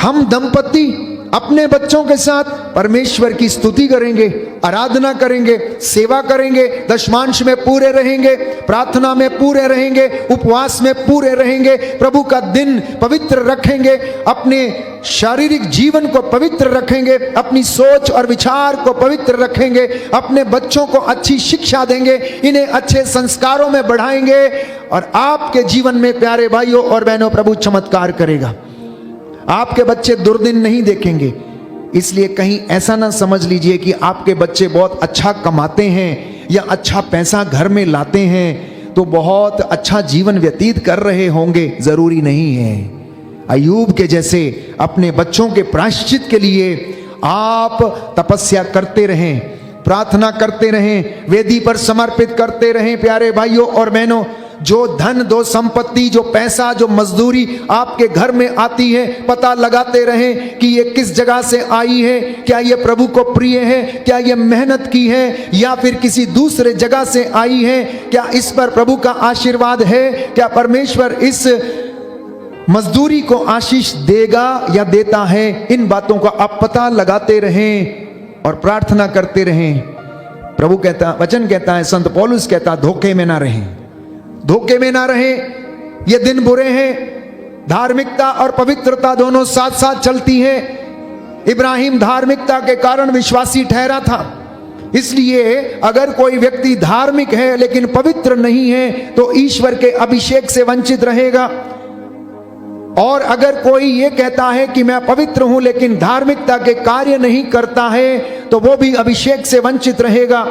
हम दंपति अपने बच्चों के साथ परमेश्वर की स्तुति करेंगे, आराधना करेंगे, सेवा करेंगे, दशमांश में पूरे रहेंगे, प्रार्थना में पूरे रहेंगे, उपवास में पूरे रहेंगे, प्रभु का दिन पवित्र रखेंगे, अपने शारीरिक जीवन को पवित्र रखेंगे, अपनी सोच और विचार को पवित्र रखेंगे, अपने बच्चों को अच्छी शिक्षा देंगे, इन्हें अच्छे संस्कारों में बढ़ाएंगे और आपके जीवन में प्यारे भाइयों और बहनों प्रभु चमत्कार करेगा। आपके बच्चे दुर्दिन नहीं देखेंगे। इसलिए कहीं ऐसा ना समझ लीजिए कि आपके बच्चे बहुत अच्छा कमाते हैं या अच्छा पैसा घर में लाते हैं तो बहुत अच्छा जीवन व्यतीत कर रहे होंगे, जरूरी नहीं है। अय्यूब के जैसे अपने बच्चों के प्रायश्चित के लिए आप तपस्या करते रहें, प्रार्थना करते रहें, वेदी पर समर्पित करते रहें। प्यारे भाइयों और बहनों, जो धन, दो संपत्ति, जो पैसा, जो मजदूरी आपके घर में आती है, पता लगाते रहें कि ये किस जगह से आई है, क्या ये प्रभु को प्रिय है, क्या ये मेहनत की है या फिर किसी दूसरे जगह से आई है, क्या इस पर प्रभु का आशीर्वाद है, क्या परमेश्वर इस मजदूरी को आशीष देगा या देता है। इन बातों का आप पता लगाते रहें और प्रार्थना करते रहें। प्रभु कहता, वचन कहता है, संत पौलुस कहता, धोखे में ना रहें, धोखे में ना रहें। ये दिन बुरे हैं। धार्मिकता और पवित्रता दोनों साथ साथ चलती हैं। इब्राहिम धार्मिकता के कारण विश्वासी ठहरा था, इसलिए अगर कोई व्यक्ति धार्मिक है लेकिन पवित्र नहीं है तो ईश्वर के अभिषेक से वंचित रहेगा। और अगर कोई ये कहता है कि मैं पवित्र हूं लेकिन धार्मिकता के कार्य नहीं करता है तो वो भी अभिषेक से वंचित रहेगा।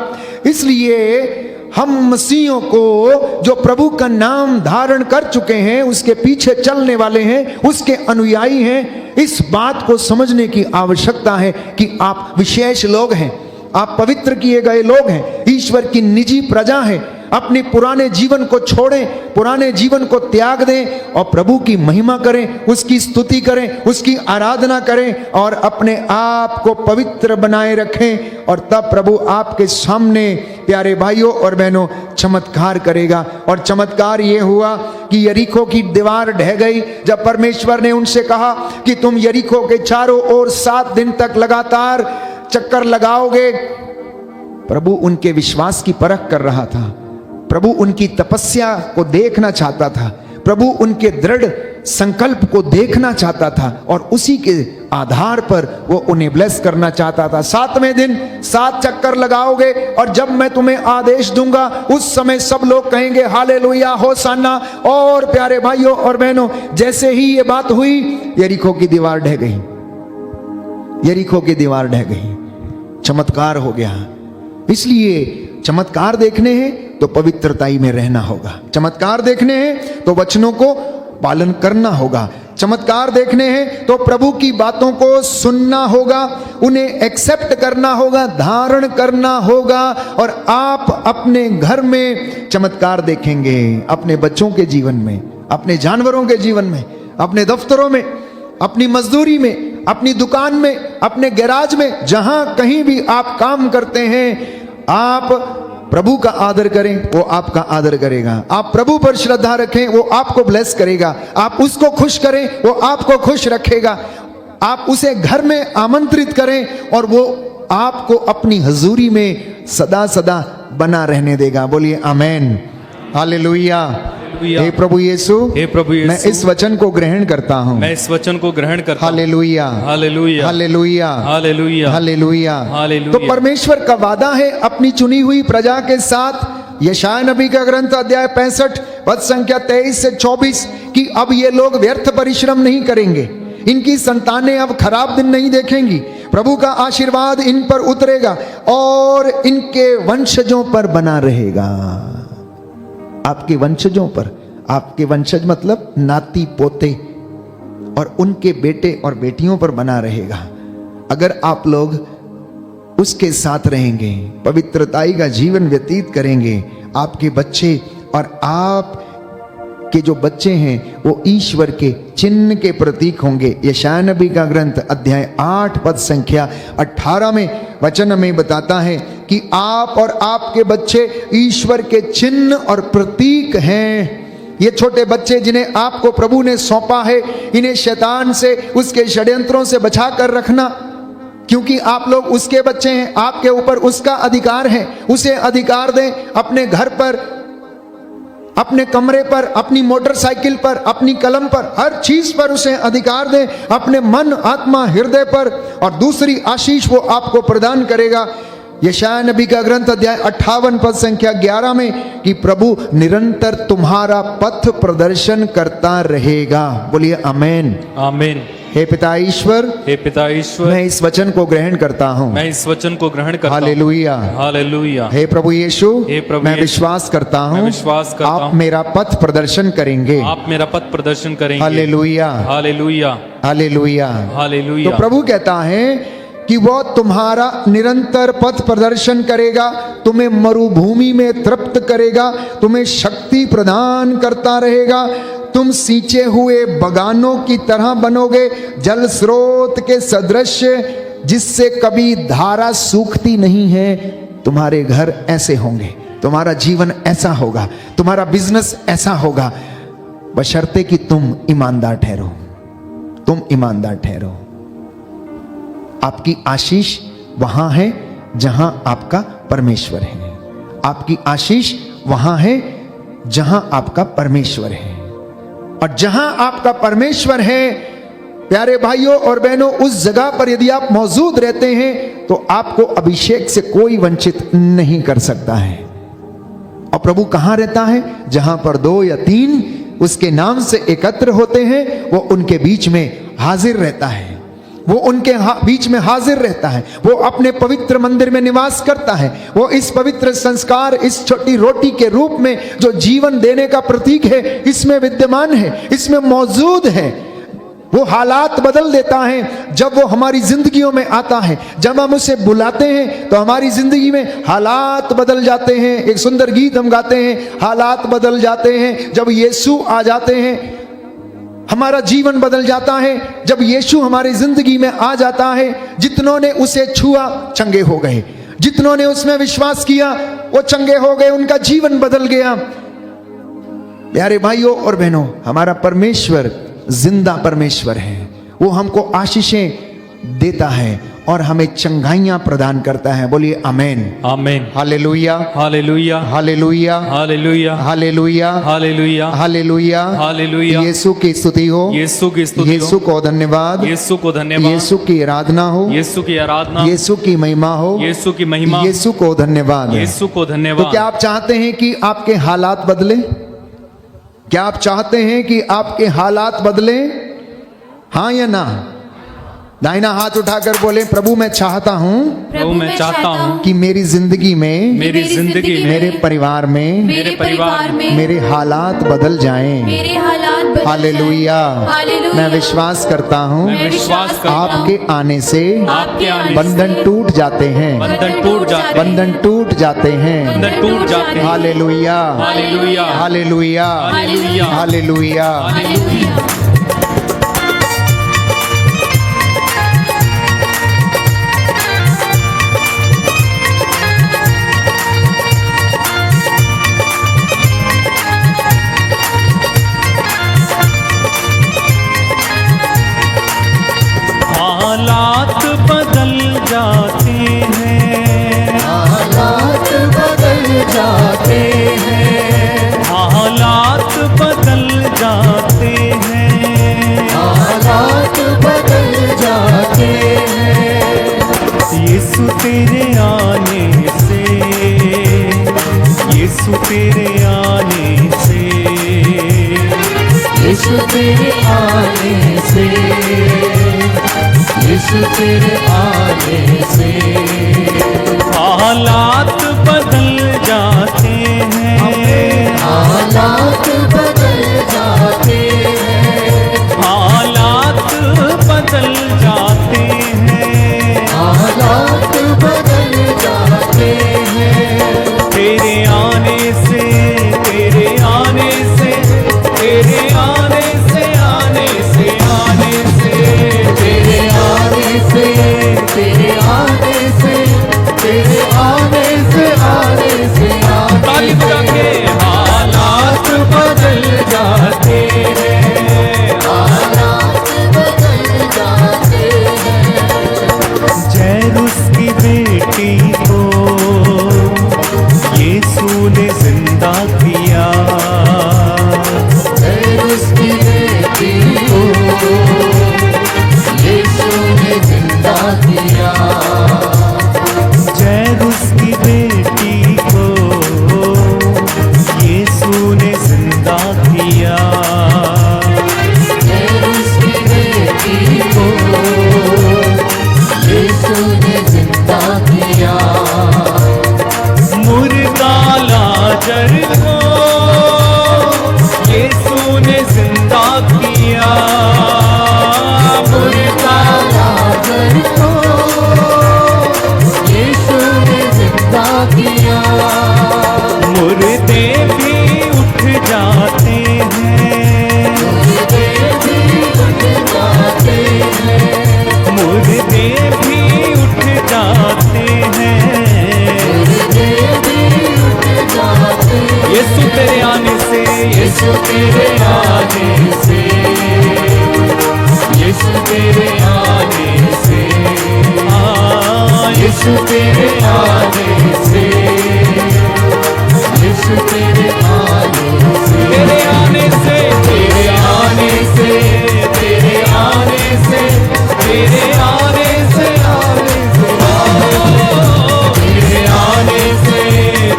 इसलिए हम मसीहों को, जो प्रभु का नाम धारण कर चुके हैं, उसके पीछे चलने वाले हैं, उसके अनुयायी हैं, इस बात को समझने की आवश्यकता है कि आप विशेष लोग हैं, आप पवित्र किए गए लोग हैं, ईश्वर की निजी प्रजा हैं। अपने पुराने जीवन को छोड़ें, पुराने जीवन को त्याग दें और प्रभु की महिमा करें, उसकी स्तुति करें, उसकी आराधना करें और अपने आप को पवित्र बनाए रखें। और तब प्रभु आपके सामने प्यारे भाइयों और बहनों चमत्कार करेगा। और चमत्कार ये हुआ कि यरीको की दीवार ढह गई। जब परमेश्वर ने उनसे कहा कि तुम यरीको के चारों ओर 7 दिन तक लगातार चक्कर लगाओगे, प्रभु उनके विश्वास की परख कर रहा था। प्रभु उनकी तपस्या को देखना चाहता था। प्रभु उनके दृढ़ संकल्प को देखना चाहता था और उसी के आधार पर वो उन्हें ब्लेस करना चाहता था। 7वें दिन 7 चक्कर लगाओगे और जब मैं तुम्हें आदेश दूंगा उस समय सब लोग कहेंगे हालेलुया होसाना। और प्यारे भाइयों और बहनों, जैसे ही ये बात हुई यरीको की दीवार ढह गई, यरीको की दीवार ढह गई, चमत्कार हो गया। इसलिए चमत्कार देखने हैं तो पवित्रताई में रहना होगा, चमत्कार देखने हैं तो वचनों को पालन करना होगा, चमत्कार देखने हैं तो प्रभु की बातों को सुनना होगा, उन्हें एक्सेप्ट करना होगा, धारण करना होगा। और आप अपने घर में चमत्कार देखेंगे, अपने बच्चों के जीवन में, अपने जानवरों के जीवन में, अपने दफ्तरों में, अपनी मजदूरी में, अपनी दुकान में, अपने गैराज में, जहां कहीं भी आप काम करते हैं, आप प्रभु का आदर करें, वो आपका आदर करेगा। आप प्रभु पर श्रद्धा रखें, वो आपको ब्लेस करेगा। आप उसको खुश करें, वो आपको खुश रखेगा। आप उसे घर में आमंत्रित करें और वो आपको अपनी हजूरी में सदा सदा बना रहने देगा। बोलिए आमेन, हालेलुया। हे प्रभु यीशु, हे प्रभु यीशु, मैं इस वचन को ग्रहण करता हूँ, मैं इस वचन को ग्रहण करता हूँ। Hallelujah, hallelujah, hallelujah, hallelujah, hallelujah, hallelujah. तो परमेश्वर का वादा है अपनी चुनी हुई प्रजा के साथ। यशायाह नबी का ग्रंथ अध्याय 65 पद संख्या 23 से 24 कि अब ये लोग व्यर्थ परिश्रम नहीं करेंगे, इनकी संतानें अब खराब दिन नहीं देखेंगी, प्रभु का आशीर्वाद इन पर उतरेगा और इनके वंशजों पर बना रहेगा। आपके वंशजों पर, आपके वंशज मतलब नाती पोते और उनके बेटे और बेटियों पर बना रहेगा। अगर आप लोग उसके साथ रहेंगे, पवित्रताई का जीवन व्यतीत करेंगे, आपके बच्चे और आप के जो बच्चे हैं वो ईश्वर के चिन्ह के प्रतीक होंगे। यशायाह नबी का ग्रंथ अध्याय 8 पद संख्या 18 में वचन में बताता है कि आप और आपके बच्चे ईश्वर के चिन्ह और प्रतीक हैं। ये छोटे बच्चे जिन्हें आपको प्रभु ने सौंपा है, इन्हें शैतान से, उसके षड्यंत्रों से बचा कर रखना, क्योंकि आप लोग उसके बच्चे हैं, आपके ऊपर उसका अधिकार है। उसे अधिकार दें अपने घर पर, अपने कमरे पर, अपनी मोटरसाइकिल पर, अपनी कलम पर, हर चीज पर उसे अधिकार दें, अपने मन, आत्मा, हृदय पर, और दूसरी आशीष वो आपको प्रदान करेगा। यशायाह नबी का ग्रंथ अध्याय 58 पद संख्या 11 में कि प्रभु निरंतर तुम्हारा पथ प्रदर्शन करता रहेगा। बोलिए आमेन, आमेन। हे पिता ईश्वर, हे पिता ईश्वर, मैं इस वचन को ग्रहण करता हूँ, मैं इस वचन को ग्रहण करता हूँ। Hallelujah, hallelujah. हे प्रभु यीशु, हे प्रभु मैं यीशु, विश्वास करता हूँ, मैं विश्वास करता आप हूँ, मेरा पथ प्रदर्शन करेंगे। आप मेरा पथ प्रदर्शन करेंगे। Hallelujah, hallelujah, hallelujah, hallelujah. तो प्रभु कहता है कि वो तुम्हारा निरंतर पथ प्रदर्शन करेगा, तुम्हें मरुभूमि में तृप्त करेगा, तुम्हें शक्ति प्रदान करता रहेगा, तुम सींचे हुए बगानों की तरह बनोगे, जल स्रोत के सदृश जिससे कभी धारा सूखती नहीं है। तुम्हारे घर ऐसे होंगे, तुम्हारा जीवन ऐसा होगा, तुम्हारा बिजनेस ऐसा होगा, बशर्ते कि तुम ईमानदार ठहरो, तुम ईमानदार ठहरो। आपकी आशीष वहां है जहां आपका परमेश्वर है, आपकी आशीष वहां है जहां आपका परमेश्वर है। और जहां आपका परमेश्वर है, प्यारे भाइयों और बहनों, उस जगह पर यदि आप मौजूद रहते हैं तो आपको अभिषेक से कोई वंचित नहीं कर सकता है। और प्रभु कहां रहता है? जहां पर 2 या 3 उसके नाम से एकत्र होते हैं, वो उनके बीच में हाजिर रहता है, वो उनके बीच में हाजिर रहता है, वो अपने पवित्र मंदिर में निवास करता है। वो इस पवित्र संस्कार, इस छोटी रोटी के रूप में जो जीवन देने का प्रतीक है, इसमें विद्यमान है, इसमें मौजूद है। वो हालात बदल देता है जब वो हमारी जिंदगियों में आता है। जब हम उसे बुलाते हैं तो हमारी जिंदगी में हालात बदल जाते हैं। एक सुंदर गीत हम गाते हैं, हालात बदल जाते हैं जब यीशु आ जाते हैं, हमारा जीवन बदल जाता है जब यीशु हमारी जिंदगी में आ जाता है। जितनों ने उसे छुआ चंगे हो गए, जितनों ने उसमें विश्वास किया वो चंगे हो गए, उनका जीवन बदल गया। प्यारे भाइयों और बहनों, हमारा परमेश्वर जिंदा परमेश्वर है। वो हमको आशीषें देता है और हमें चंगाइयां प्रदान करता है। बोलिए amen. Amen. Hallelujah, hallelujah, hallelujah, hallelujah, hallelujah, hallelujah, hallelujah, hallelujah. Yeshu की स्तुति हो, यीशु की स्तुति हो, यीशु को धन्यवाद, यीशु को धन्यवाद, यीशु की आराधना हो, यीशु की आराधना, यीशु की महिमा हो, यीशु की महिमा, यीशु को धन्यवाद। यीशु को तो धन्यवाद। क्या आप चाहते हैं कि आपके हालात बदले? क्या आप चाहते हैं कि आपके हालात बदले? हाँ या ना? दाहिना हाथ उठाकर बोले, प्रभु मैं चाहता हूँ प्रभु मैं चाहता हूँ कि मेरी जिंदगी में, मेरी जिंदगी में, मेरे परिवार में, मेरे परिवार में मेरे हालात बदल जाएं। मेरे हालात बदल हालेलुया। हालेलुया। मैं विश्वास करता हूँ मैं विश्वास करता हूँ आपके आने से आपके आने से बंधन टूट जाते हैं, बंधन टूट जाते हैं, बंधन टूट जाते हैं। बंधन टूट जाते हैं। Hallelujah, hallelujah, hallelujah, hallelujah, hallelujah. Hallelujah. हालात बदल जाते हैं, हालात बदल जाते हैं, हालात बदल जाते हैं, हालात बदल जाते हैं। यीशु तेरे आने से, यीशु तेरे आने से, यीशु तेरे आने से, यीशु तेरे आने से हालात बदल जाते हैं, हालात बदल जाते हैं, हालात बदल जाते हैं, हालात बदल जाते हैं। तेरे आने से, तेरे आने से, तेरे आने से, आने से, आने से, तेरे आने से, तेरे आने से, तेरे आने से, आने से, ताली बजा के हालात बदल जाते हैं, हालात बदल जाते हैं। जैरुस की बेटी को यीशु ने जिंदा किया, उसकी बेटी को यीशु ने जिंदा किया। जैरुस की बेटी को यीशु ने जिंदा किया, उसकी बेटी को यीशु ने जिंदा किया। मुर्दा लाजर को यीशु ने जिंदा किया, मुर्दा लाजर को यीशु ने जिंदा किया। मुर्दे भी उठ जाते हैं, मुर्दे भी उठ जाते हैं, मुर्दे भी उठ जाते हैं, मुर्दे भी उठ जाते हैं। यीशु तेरे आने से, यीशु तेरे आने से, यीशु तेरे आने से, यीशु तेरे आने से, यीशु तेरे आने से, तेरे आने से, तेरे आने से, तेरे आने से, तेरे आने से, आने से, तेरे आने से,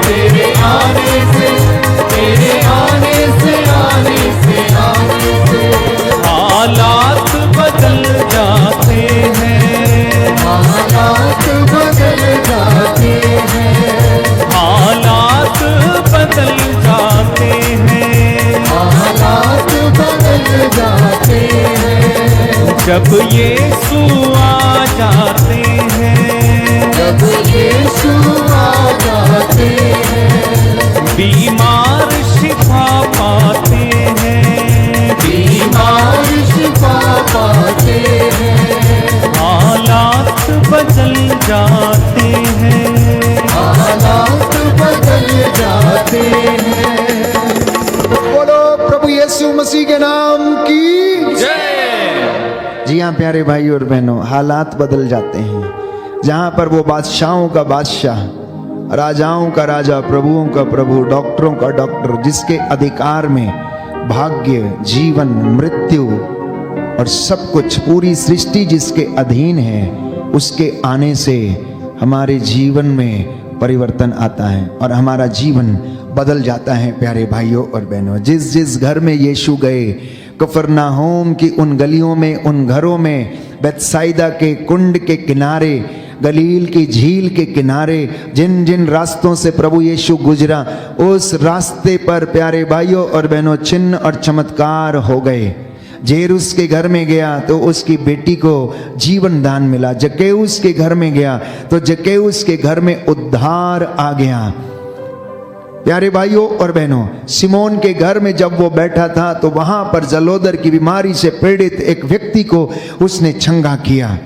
तेरे आने से, तेरे आने से, आने से, आने से हालात बदल जाते हैं, हालात बदल जाते हैं, हालात बदल जाते हैं, हालात बदल जाते हैं। जब यीशु आ जाते हैं, जब यीशु आ जाते हैं, बीमार शिफा पाते हैं, बीमार शिफा पाते हैं, हालात बदल जाते हैं, हालात बदल जाते हैं। बोलो प्रभु यीशु मसीह के नाम की। जय। जी हाँ यहाँ प्यारे भाई और बहनों हालात बदल जाते हैं। जहाँ पर वो बादशाहों का बादशाह, राजाओं का राजा, प्रभुओं का प्रभु, डॉक्टरों का डॉक्टर, जिसके अधिकार में भाग्य, जीवन, मृत्यु और सब कुछ, पूरी सृष्टि जिसके अधीन है, उसके आने से हमारे जीवन में परिवर्तन आता है और हमारा जीवन बदल जाता है। प्यारे भाइयों और बहनों, जिस जिस घर में यीशु गए, कफरनाहोम की उन गलियों में, उन घरों में, बेतसाइदा के कुंड के किनारे, गलील की झील के किनारे, जिन जिन रास्तों से प्रभु यीशु गुजरा, उस रास्ते पर प्यारे भाइयों और बहनों चिन्ह और चमत्कार हो गए। जेरुस के घर में गया तो उसकी बेटी को जीवन दान मिला। जक्केउस के घर में गया तो जक्केउस के घर में उद्धार आ गया। प्यारे भाइयों और बहनों, सिमोन के घर में जब वो बैठा था तो वहां पर जलोदर की बीमारी से पीड़ित एक व्यक्ति को उसने चंगा किया।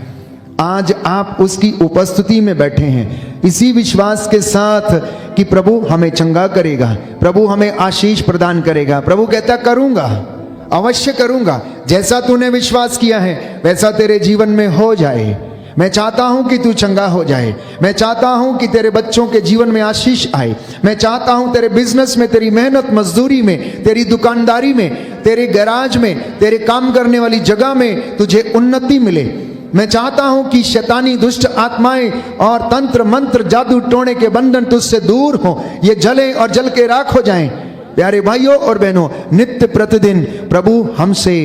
आज आप उसकी उपस्थिति में बैठे हैं इसी विश्वास के साथ कि प्रभु हमें चंगा करेगा, प्रभु हमें आशीष प्रदान करेगा। प्रभु कहता करूंगा, अवश्य करूंगा, जैसा तूने विश्वास किया है वैसा तेरे जीवन में हो जाए। मैं चाहता हूं कि तू चंगा हो जाए। मैं चाहता हूं कि तेरे बच्चों के जीवन में आशीष आए। मैं चाहता हूं तेरे बिजनेस में, तेरी मेहनत मजदूरी में, तेरी दुकानदारी में, तेरे गैराज में, तेरे काम करने वाली जगह में तुझे उन्नति मिले। मैं चाहता हूं कि शैतानी दुष्ट आत्माएं और तंत्र मंत्र जादू टोने के बंधन तुझसे दूर हो, ये जले और जल के राख हो जाएं। प्यारे भाइयों और बहनों, नित्य प्रतिदिन प्रभु हमसे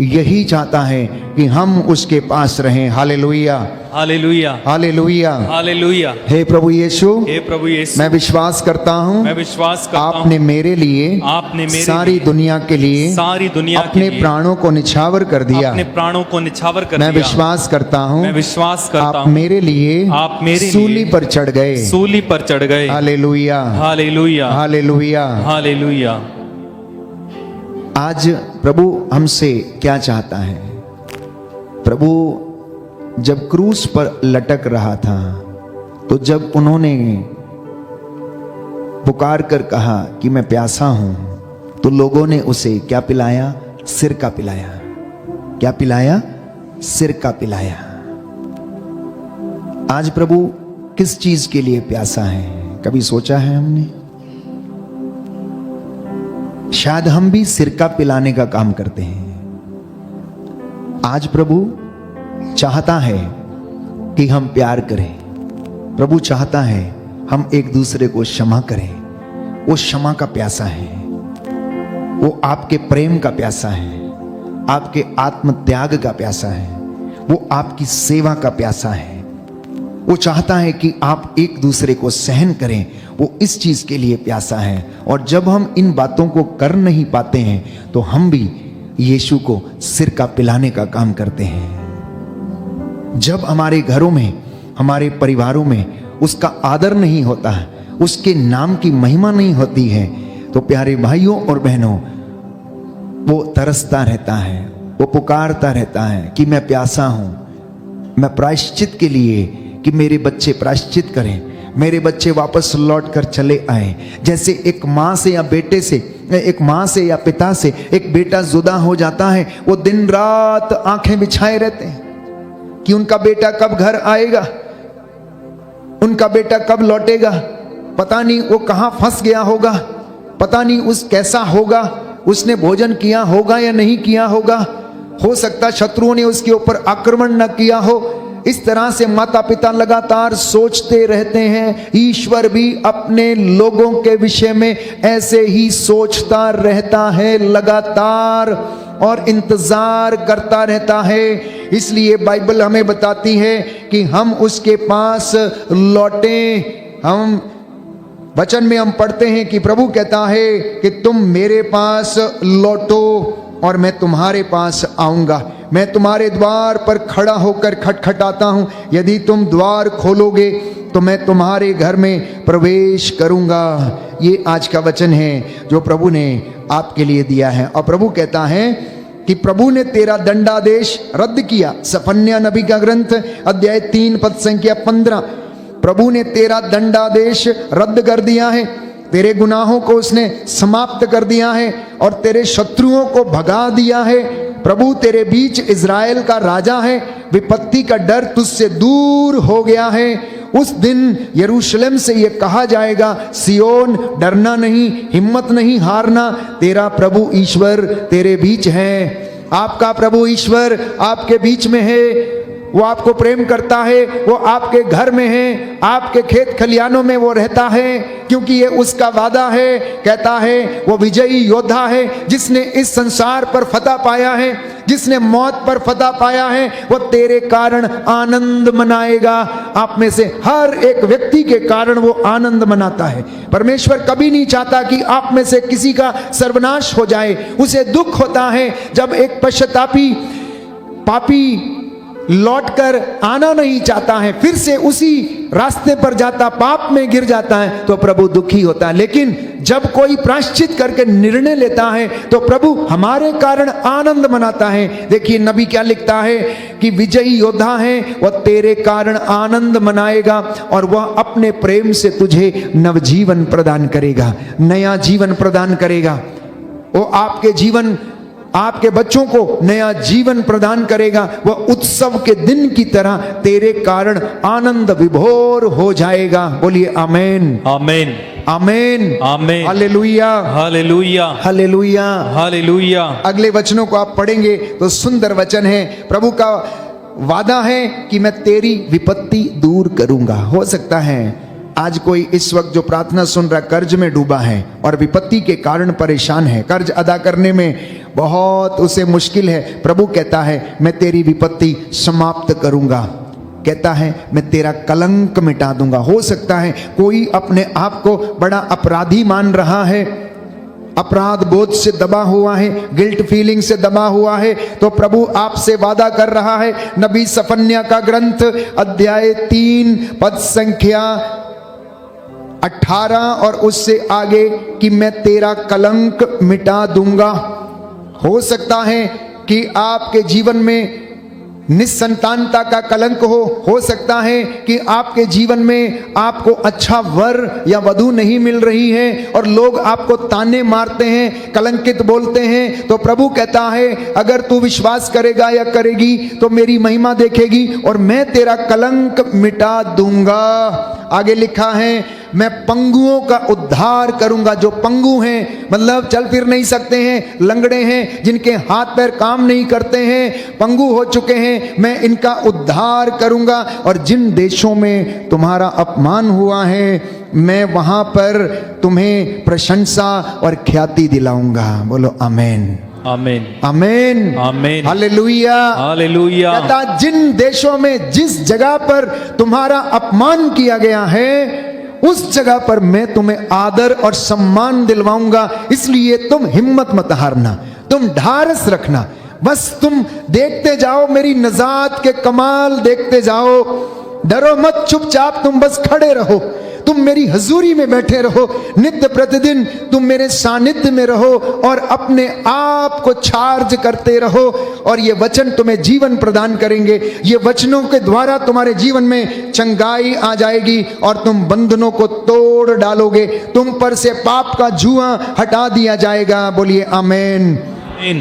यही चाहता है कि हम उसके पास रहें। Hallelujah, hallelujah, hallelujah, hallelujah. हे प्रभु यीशु, हे प्रभु यीशु, मैं विश्वास करता हूँ, मैं विश्वास करता हूँ, आपने मेरे लिए, आपने मेरे सारी लिए, दुनिया के लिए, सारी दुनिया अपने के लिए, प्राणों को निछावर कर दिया। अपने प्राणों को निछावर कर मैं दिया। विश्वास करता हूँ, मैं विश्वास करता आप हूँ, मेरे लिए, आप मेरे सूली लिए पर चढ़ गए। सूली पर चढ़ गए। Hallelujah, hallelujah, hallelujah, hallelujah. आज प्रभु हमसे क्या चाहता है? प्रभु जब क्रूस पर लटक रहा था तो जब उन्होंने पुकार कर कहा कि मैं प्यासा हूं, तो लोगों ने उसे क्या पिलाया? सिरका पिलाया। क्या पिलाया? सिरका पिलाया। आज प्रभु किस चीज के लिए प्यासा है? कभी सोचा है हमने? शायद हम भी सिरका पिलाने का काम करते हैं। आज प्रभु चाहता है कि हम प्यार करें। प्रभु चाहता है हम एक दूसरे को क्षमा करें। वो क्षमा का प्यासा है, वो आपके प्रेम का प्यासा है, आपके आत्म त्याग का प्यासा है, वो आपकी सेवा का प्यासा है। वो चाहता है कि आप एक दूसरे को सहन करें। वो इस चीज के लिए प्यासा है। और जब हम इन बातों को कर नहीं पाते हैं तो हम भी यीशु को सिरका पिलाने का काम करते हैं। जब हमारे घरों में, हमारे परिवारों में उसका आदर नहीं होता है, उसके नाम की महिमा नहीं होती है, तो प्यारे भाइयों और बहनों, वो तरसता रहता है, वो पुकारता रहता है कि मैं प्यासा हूं, मैं प्रायश्चित के लिए, कि मेरे बच्चे प्रायश्चित करें, मेरे बच्चे वापस लौट कर चले आए। जैसे एक माँ से या बेटे से, एक माँ से या पिता से एक बेटा जुदा हो जाता है, वो दिन रात आंखें बिछाए रहते हैं कि उनका बेटा कब घर आएगा, उनका बेटा कब लौटेगा। पता नहीं वो कहाँ फंस गया होगा, पता नहीं उस कैसा होगा, उसने भोजन किया होगा या नहीं किया होगा। हो सकता शत्रुओं ने उसके ऊपर आक्रमण न किया हो। इस तरह से माता पिता लगातार सोचते रहते हैं। ईश्वर भी अपने लोगों के विषय में ऐसे ही सोचता रहता है लगातार, और इंतजार करता रहता है। इसलिए बाइबल हमें बताती है कि हम उसके पास लौटें। हम वचन में हम पढ़ते हैं कि प्रभु कहता है कि तुम मेरे पास लौटो और मैं तुम्हारे पास आऊंगा। मैं तुम्हारे द्वार पर खड़ा होकर खटखटाता हूं, यदि तुम द्वार खोलोगे तो मैं तुम्हारे घर में प्रवेश करूंगा। ये आज का वचन है जो प्रभु ने आपके लिए दिया है। और प्रभु कहता है कि प्रभु ने तेरा दंडादेश रद्द किया। सफन्या नबी का ग्रंथ अध्याय 3 पद संख्या 15। प्रभु ने तेरा दंडादेश रद्द कर दिया है, तेरे गुनाहों को उसने समाप्त कर दिया है और तेरे शत्रुओं को भगा दिया है। प्रभु तेरे बीच इज़राइल का राजा है, विपत्ति का डर तुझसे दूर हो गया है। उस दिन यरूशलेम से ये कहा जाएगा, सियोन डरना नहीं, हिम्मत नहीं हारना, तेरा प्रभु ईश्वर तेरे बीच है। आपका प्रभु ईश्वर आपके बीच में है, वो आपको प्रेम करता है, वो आपके घर में है, आपके खेत खलियानों में वो रहता है, क्योंकि ये उसका वादा है। कहता है वो विजयी योद्धा है, जिसने इस संसार पर फतह पाया है, जिसने मौत पर फतह पाया है, वो तेरे कारण आनंद मनाएगा। आप में से हर एक व्यक्ति के कारण वो आनंद मनाता है। परमेश्वर कभी नहीं चाहता कि आप में से किसी का सर्वनाश हो जाए। उसे दुख होता है जब एक पश्चातापी पापी लौटकर आना नहीं चाहता है, फिर से उसी रास्ते पर जाता, पाप में गिर जाता है, तो प्रभु दुखी होता है। लेकिन जब कोई प्रायश्चित करके निर्णय लेता है तो प्रभु हमारे कारण आनंद मनाता है। देखिए नबी क्या लिखता है कि विजयी योद्धा है, वह तेरे कारण आनंद मनाएगा और वह अपने प्रेम से तुझे नवजीवन प्रदान करेगा, नया जीवन प्रदान करेगा। वो आपके जीवन, आपके बच्चों को नया जीवन प्रदान करेगा। वह उत्सव के दिन की तरह तेरे कारण आनंद विभोर हो जाएगा। बोलिए आमेन, आमेन, आमेन, amen, hallelujah, hallelujah, hallelujah, hallelujah. अगले वचनों को आप पढ़ेंगे तो सुंदर वचन है। प्रभु का वादा है कि मैं तेरी विपत्ति दूर करूंगा। हो सकता है आज कोई इस वक्त जो प्रार्थना सुन रहा कर्ज में डूबा है और विपत्ति के कारण परेशान है, कर्ज अदा करने में बहुत उसे मुश्किल है। प्रभु कहता है मैं तेरी विपत्ति समाप्त करूंगा, कहता है मैं तेरा कलंक मिटा दूंगा। हो सकता है कोई अपने आप को बड़ा अपराधी मान रहा है, अपराध बोध से दबा हुआ है, गिल्ट फीलिंग से दबा हुआ है, तो प्रभु आपसे वादा कर रहा है। नबी सफन्या का ग्रंथ अध्याय 3 पद संख्या 18 और उससे आगे कि मैं तेरा कलंक मिटा दूंगा। हो सकता है कि आपके जीवन में निसंतानता का कलंक हो सकता है कि आपके जीवन में आपको अच्छा वर या वधू नहीं मिल रही है और लोग आपको ताने मारते हैं, कलंकित बोलते हैं। तो प्रभु कहता है अगर तू विश्वास करेगा या करेगी तो मेरी महिमा देखेगी और मैं तेरा कलंक मिटा दूंगा। आगे लिखा है मैं पंगुओं का उद्धार करूंगा। जो पंगु हैं मतलब चल फिर नहीं सकते हैं, लंगड़े हैं, जिनके हाथ पैर काम नहीं करते हैं, पंगु हो चुके हैं, मैं इनका उद्धार करूंगा। और जिन देशों में तुम्हारा अपमान हुआ है मैं वहां पर तुम्हें प्रशंसा और ख्याति दिलाऊंगा। बोलो आमेन, आमेन, आमेन, आमेन, हालेलुया, हालेलुया। कहता जिन देशों में जिस जगह पर तुम्हारा अपमान किया गया है उस जगह पर मैं तुम्हें आदर और सम्मान दिलवाऊंगा। इसलिए तुम हिम्मत मत हारना, तुम ढारस रखना, बस तुम देखते जाओ, मेरी नजात के कमाल देखते जाओ। डरो मत, चुपचाप तुम बस खड़े रहो, तुम मेरी हजूरी में बैठे रहो, नित्य प्रतिदिन तुम मेरे सानिध्य में रहो और अपने आप को चार्ज करते रहो और ये वचन तुम्हें जीवन प्रदान करेंगे। ये वचनों के द्वारा तुम्हारे जीवन में चंगाई आ जाएगी और तुम बंधनों को तोड़ डालोगे, तुम पर से पाप का जुआ हटा दिया जाएगा। बोलिए आमेन,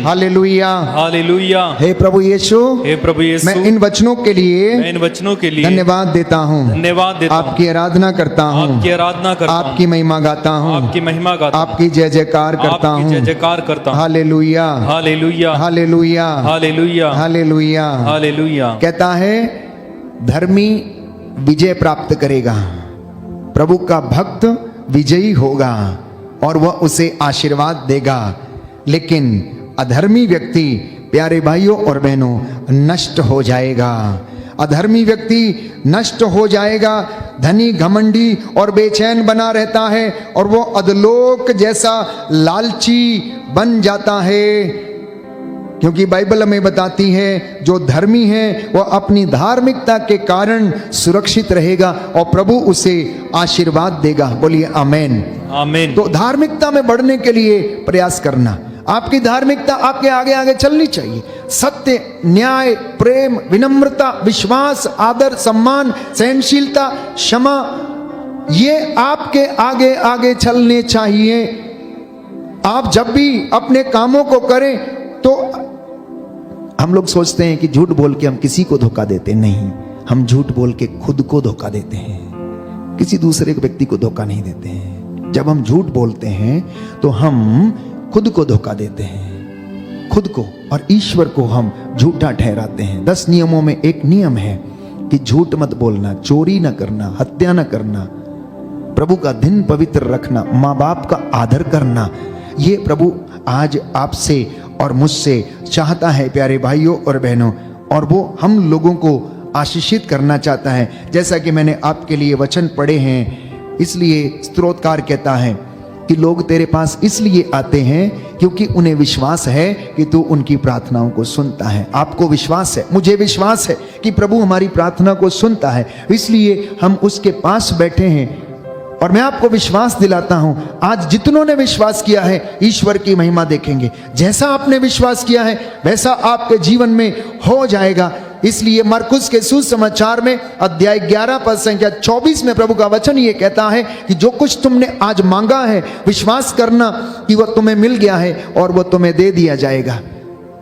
हालेलुया, हालेलुया। हे प्रभु यीशु, हे प्रभु यीशु, मैं इन वचनों के लिए मैं इन वचनों के लिए धन्यवाद देता हूँ, धन्यवाद देता हूँ, आपकी आराधना करता हूँ, आपकी आराधना करता हूँ, आपकी महिमा गाता हूँ, आपकी महिमा गाता हूँ, आपकी जय जयकार करता आपकी हूँ, जय जयकार करता हूँ। Hallelujah, hallelujah, hallelujah, hallelujah, hallelujah. Hallelujah. कहता है धर्मी विजय प्राप्त करेगा, प्रभु का भक्त विजयी होगा और वह उसे आशीर्वाद देगा। लेकिन अधर्मी व्यक्ति प्यारे भाइयों और बहनों नष्ट हो जाएगा, अधर्मी व्यक्ति नष्ट हो जाएगा। धनी घमंडी और बेचैन बना रहता है और वो अधलोक जैसा लालची बन जाता है, क्योंकि बाइबल हमें बताती है जो धर्मी है वह अपनी धार्मिकता के कारण सुरक्षित रहेगा और प्रभु उसे आशीर्वाद देगा। बोलिए आमेन, आमेन। तो धार्मिकता में बढ़ने के लिए प्रयास करना, आपकी धार्मिकता आपके आगे आगे चलनी चाहिए। सत्य, न्याय, प्रेम, विनम्रता, विश्वास, आदर, सम्मान, सहनशीलता, क्षमा, ये आपके आगे आगे चलने चाहिए। आप जब भी अपने कामों को करें तो हम लोग सोचते हैं कि झूठ बोल के हम किसी को धोखा देते, नहीं, हम झूठ बोल के खुद को धोखा देते हैं, किसी दूसरे व्यक्ति को धोखा नहीं देते हैं। जब हम झूठ बोलते हैं तो हम खुद को धोखा देते हैं, खुद को और ईश्वर को हम झूठा ठहराते हैं। 10 नियमों में एक नियम है कि झूठ मत बोलना, चोरी न करना, हत्या न करना, प्रभु का दिन पवित्र रखना, माँ बाप का आदर करना। ये प्रभु आज आपसे और मुझसे चाहता है प्यारे भाइयों और बहनों, और वो हम लोगों को आशीषित करना चाहता है। जैसा कि मैंने आपके लिए वचन पढ़े हैं, इसलिए स्तोत्रकार कहता है कि लोग तेरे पास इसलिए आते हैं क्योंकि उन्हें विश्वास है कि तू उनकी प्रार्थनाओं को सुनता है। आपको विश्वास है, मुझे विश्वास है कि प्रभु हमारी प्रार्थना को सुनता है, इसलिए हम उसके पास बैठे हैं। और मैं आपको विश्वास दिलाता हूं, आज जितनों ने विश्वास किया है ईश्वर की महिमा देखेंगे। जैसा आपने विश्वास किया है वैसा आपके जीवन में हो जाएगा। इसलिए मरकुस के सुसमाचार में अध्याय 11 पद संख्या 24 में प्रभु का वचन ये कहता है कि जो कुछ तुमने आज मांगा है विश्वास करना कि वह तुम्हें मिल गया है और वह तुम्हें दे दिया जाएगा।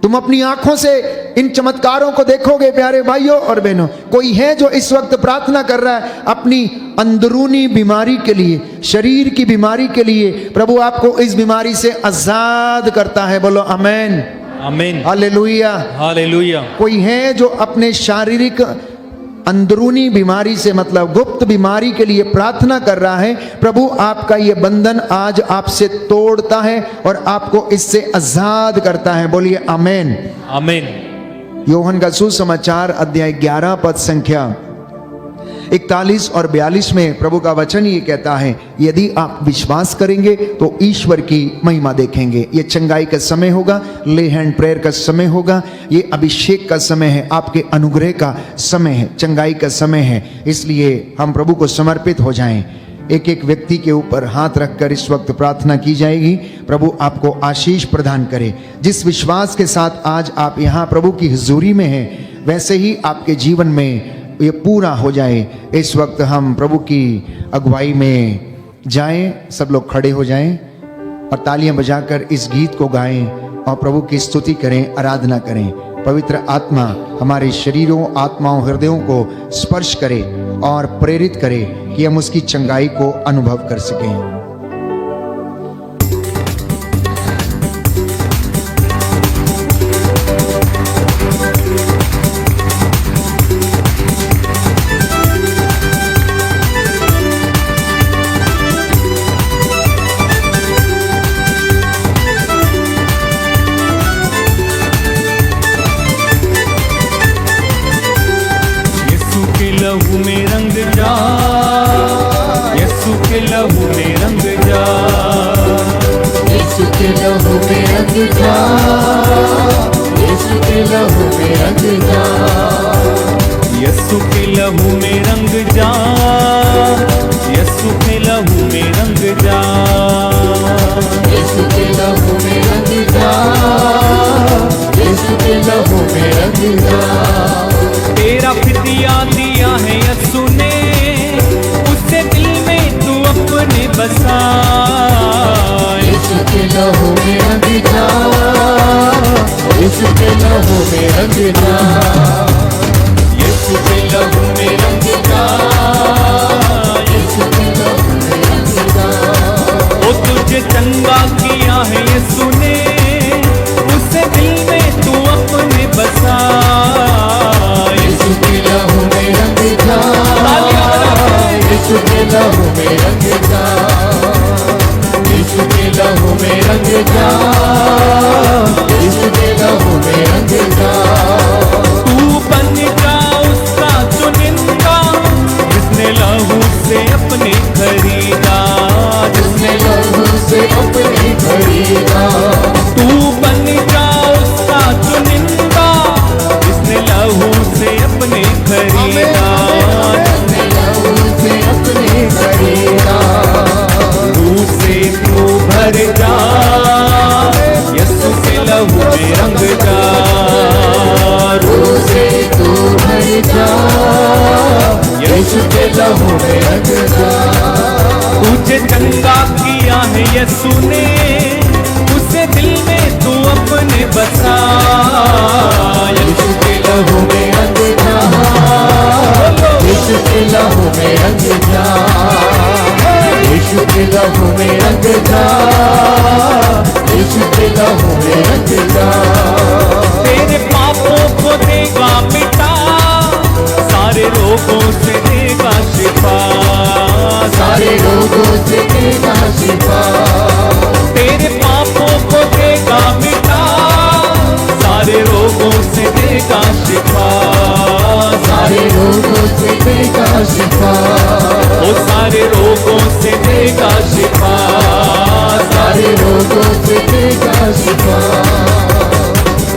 तुम अपनी आंखों से इन चमत्कारों को देखोगे प्यारे भाइयों और बहनों। कोई है जो इस वक्त प्रार्थना कर रहा है अपनी अंदरूनी बीमारी के लिए, शरीर की बीमारी के लिए, प्रभु आपको इस बीमारी से आजाद करता है। बोलो आमेन, आमीन, हालेलुया, हालेलुया। कोई है जो अपने शारीरिक अंदरूनी बीमारी से, मतलब गुप्त बीमारी के लिए प्रार्थना कर रहा है, प्रभु आपका ये बंधन आज आपसे तोड़ता है और आपको इससे आजाद करता है। बोलिए आमेन, आमीन। योहन का सुसमाचार अध्याय 11 पद संख्या 41 और 42 में प्रभु का वचन ये कहता है, यदि आप विश्वास करेंगे तो ईश्वर की महिमा देखेंगे। ये चंगाई का समय होगा, ले हैंड प्रेयर का समय होगा, ये अभिषेक का समय है, आपके अनुग्रह का समय है, चंगाई का समय है। इसलिए हम प्रभु को समर्पित हो जाएं। एक एक व्यक्ति के ऊपर हाथ रखकर इस वक्त प्रार्थना की जाएगी। प्रभु आपको आशीष प्रदान करे। जिस विश्वास के साथ आज आप यहाँ प्रभु की हुजूरी में हैं, वैसे ही आपके जीवन में ये पूरा हो जाए। इस वक्त हम प्रभु की अगुवाई में जाएं, सब लोग खड़े हो जाएं और तालियां बजाकर इस गीत को गाएं और प्रभु की स्तुति करें, आराधना करें। पवित्र आत्मा हमारे शरीरों, आत्माओं, हृदयों को स्पर्श करे और प्रेरित करे कि हम उसकी चंगाई को अनुभव कर सकें। लहू में रंग जा, यीशु के लहू में रंग जा, यीशु के लहू में रंग जा, यीशु के लहू में रंग जा, यीशु के लहू में रंग जा, यीशु के लहू में रंग जा, यीशु के लहू में रंग जा, यीशु के लहू में रंग जा। तेरा फिदिया दिया है यीशु ने, उससे दिल में तू अपने बसा। यीशु के लहू में रंग जा, यीशु के लहू में रंग जा, यीशु के लहू में रंग जा, यीशु के लहू में रंग जा। वो तुझे चंगा किया है यीशु ने, उससे दिल में तू अपने बसा। यीशु के लहू में रंग जा, यीशु के लहू में रंग जा, यीशु के लहू में रंग जा, यीशु के लहू में रंग जा। तू बन जा उसका चुनिंदा, जिसने लहू से अपने खरीदा, जिसने लहू से अपने खरीदा। तू बन जा उसका चुनिंदा, जिसने लहू से अपने खरीदा, जिसने लहू से अपने खरीदा। रूह से तू भर जा, यीशु के लहू में रंग जा, रूह से तू भर जा, यीशु के लहू में रंग जा। तुझे चंगा किया है यीशु ने, उसे दिल में तू अपने बसा। लहू में रंग जा, तेरे पापों को देगा मिटा, सारे रोगों से देगा शिफा, सारे रोगों से देगा शिफा, तेरे पापों को देगा मिटा, सारे रोगों से देगा शिफा, सारे रोगों से देगा शिफा, वो सारे रोगों से देगा शिफा, सारे रोगों से देगा शिफा।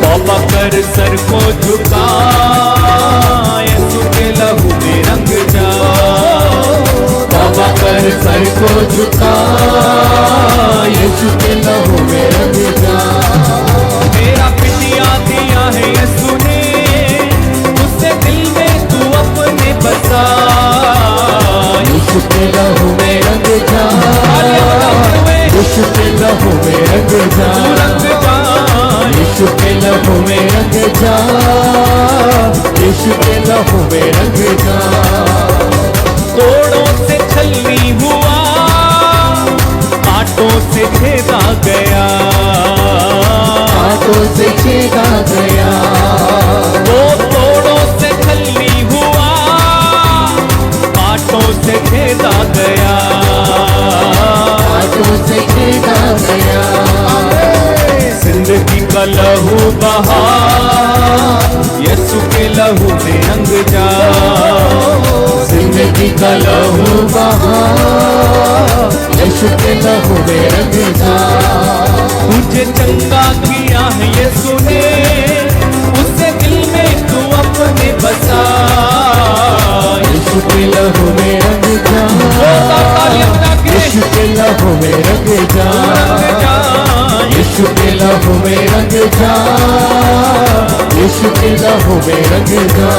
तौबा कर सर को झुका, यीशु के लहू में रंग जा, तौबा कर सर को झुका, यीशु के लहू में रंग जा, मेरा पिटिया दिया है यीशु ने, उससे दिल में तू अपने बसा, यीशु के लहू में रंग जा, यीशु के लहू में रंग जा, यीशु के लहू में रंग जा, यीशु के लहू में रंग जा। तोड़ों से छलनी हुआ, कांटों से छेदा गया, हाथों से छेदा गया, वो तोड़ों से छलनी हुआ, कांटों से छेदा गया, हाथों से छेदा गया, जिंदगी का लहू बहा, यीशु के लहू में रंग जा, जिंदगी का लहू बहा, यीशु के लहू में रंग जा, तुझे चंगा किया है यीशु ने, उससे दिल में तू अपने बसा, यीशु के लहू में रंग जा, यीशु के लहू में रंग जा, यीशु के लहू में रंग जा, यीशु के लहू में रंग जा।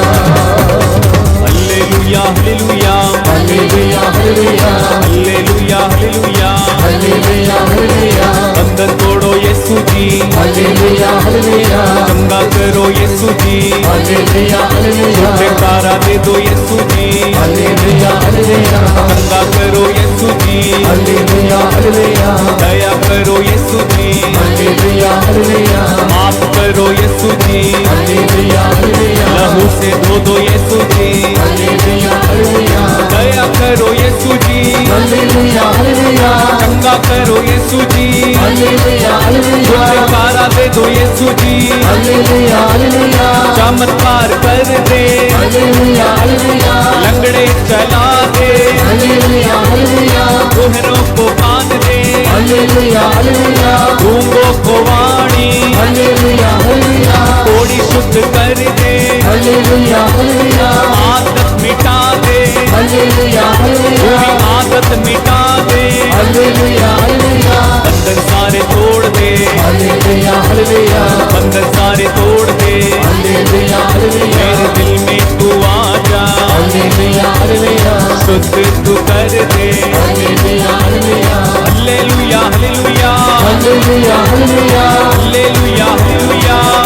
Hallelujah hallelujah hallelujah hallelujah hallelujah hallelujah hallelujah hallelujah बंधन तोड़ो यीशु जी, हालेलुया हालेलुया चंगा करो यीशु जी, हालेलुया हालेलुया छुटकारा दे दो यीशु जी, हालेलुया हालेलुया चंगा करो यीशु जी, हालेलुया हालेलुया दया करो यीशु जी, हालेलुया हालेलुया माफ करो यीशु जी, हालेलुया हालेलुया लहू से धो दो यीशु जी, हालेलुया हालेलुया दया करो यीशु जी, हालेलुया हालेलुया चंगा करो यीशु जी, हालेलुया हालेलुया छुटकारा दे दो यीशु जी, हालेलुया हालेलुया चमत्कार कर दे, हालेलुया हालेलुया लंगड़े चला दे, हालेलुया हालेलुया गुहरों को बांध दे, हालेलुया हालेलुया गूंगों को वाणी, हालेलुया हालेलुया कोड़ी शुद्ध कर दे, हालेलुया हालेलुया आदत मिटा दे, हालेलुया हालेलुया बुरी आदत मिटा दे, हालेलुया हालेलुया बंधन सारे तोड़ दे, हालेलुया हालेलुया बंधन सारे तोड़ दे, हालेलुया हालेलुया मेरे दिल में तू आ जा, हालेलुया हालेलुया शुद्ध तू कर दे, hallelujah hallelujah hallelujah hallelujah hallelujah hallelujah hallelujah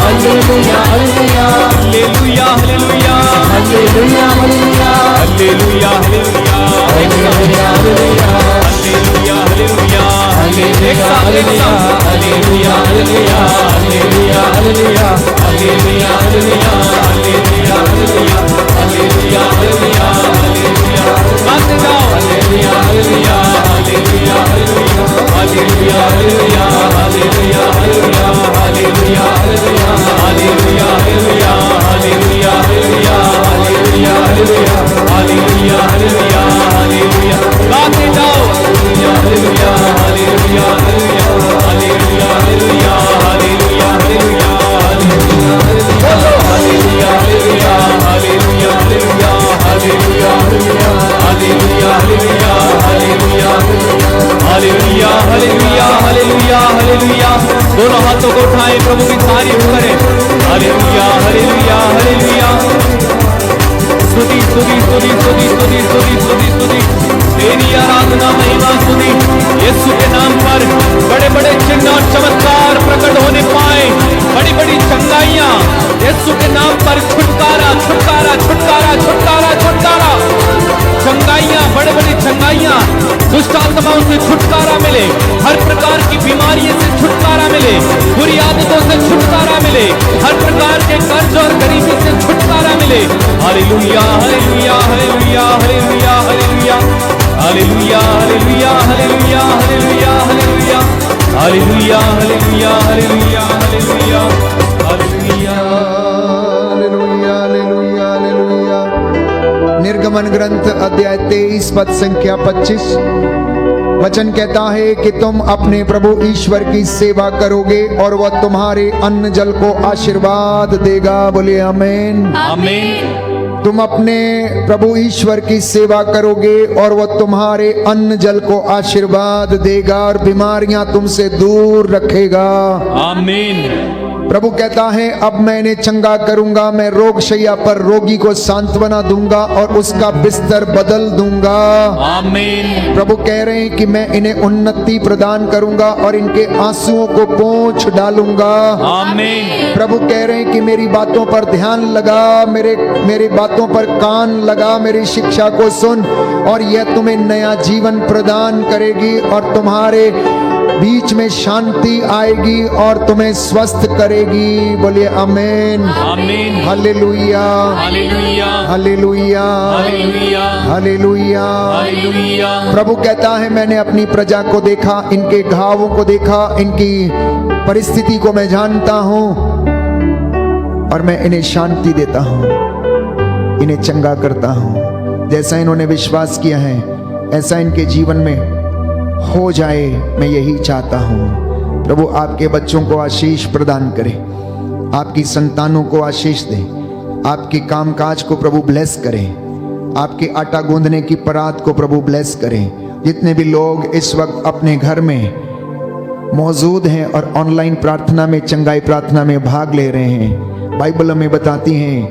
hallelujah hallelujah hallelujah hallelujah hallelujah hallelujah hallelujah hallelujah hallelujah hallelujah hallelujah hallelujah एक साथ एक साथ hallelujah hallelujah hallelujah hallelujah hallelujah hallelujah hallelujah hallelujah hallelujah hallelujah hallelujah गाते जाओ hallelujah hallelujah hallelujah hallelujah hallelujah hallelujah hallelujah hallelujah hallelujah hallelujah hallelujah hallelujah hallelujah hallelujah hallelujah hallelujah hallelujah गाते जाओ hallelujah hallelujah hallelujah hallelujah hallelujah hallelujah hallelujah hallelujah hallelujah hallelujah hallelujah hallelujah hallelujah hallelujah hallelujah hallelujah hallelujah दोनों हाथों को उठाएं, प्रभु की तारीफ करें, hallelujah hallelujah hallelujah स्तुति स्तुति स्तुति स्तुति स्तुति स्तुति स्तुति स्तुति तेरी आराधना महिमा स्तुति। यीशु के नाम पर बड़े बड़े चिन्ह और चमत्कार प्रकट होने पाए, बड़ी बड़ी चंगाइयां यीशु के नाम पर, छुटकारा छुटकारा छुटकारा छुटकारा छुटकारा, चंगाइयां बड़े बड़ी चंगाइयां, दुष्ट आत्माओं से छुटकारा मिले, हर प्रकार की बीमारी से छुटकारा मिले, hallelujah hallelujah hallelujah hallelujah hallelujah hallelujah hallelujah hallelujah hallelujah hallelujah hallelujah hallelujah hallelujah hallelujah hallelujah. Hallelujah hallelujah hallelujah. निर्गमन ग्रंथ अध्याय 23 पद संख्या 25 वचन कहता है कि तुम अपने प्रभु ईश्वर की सेवा करोगे और वह तुम्हारे अन्न जल को आशीर्वाद देगा। बोलिए आमीन। आमीन। तुम अपने प्रभु ईश्वर की सेवा करोगे और वह तुम्हारे अन्न जल को आशीर्वाद देगा और बीमारियां तुमसे दूर रखेगा। आमीन। प्रभु कहता है अब मैं इन्हें चंगा करूंगा, मैं रोग शैया पर रोगी को सांत्वना दूंगा और उसका बिस्तर बदल दूंगा। आमीन। प्रभु कह रहे हैं कि मैं इन्हें उन्नति प्रदान करूंगा और इनके आंसुओं को पोंछ डालूंगा। आमीन। प्रभु कह रहे हैं कि मेरी बातों पर ध्यान लगा, मेरी बातों पर कान लगा, मेरी शिक्षा को सुन और यह तुम्हें नया जीवन प्रदान करेगी और तुम्हारे बीच में शांति आएगी और तुम्हें स्वस्थ करेगी। बोलिए amen. Amen. Hallelujah hallelujah hallelujah hallelujah hallelujah. Hallelujah. प्रभु कहता है मैंने अपनी प्रजा को देखा, इनके घावों को देखा, इनकी परिस्थिति को मैं जानता हूं और मैं इन्हें शांति देता हूं, इन्हें चंगा करता हूं। जैसा इन्होंने विश्वास किया है ऐसा इनके जीवन में हो जाए, मैं यही चाहता हूं। प्रभु आपके बच्चों को आशीष प्रदान करे, आपकी संतानों को आशीष दे, आपके कामकाज को प्रभु ब्लेस करे, आपके आटा गूंदने की परात को प्रभु ब्लेस करे। जितने भी लोग इस वक्त अपने घर में मौजूद हैं और ऑनलाइन प्रार्थना में, चंगाई प्रार्थना में भाग ले रहे हैं, बाइबल हमें बताती है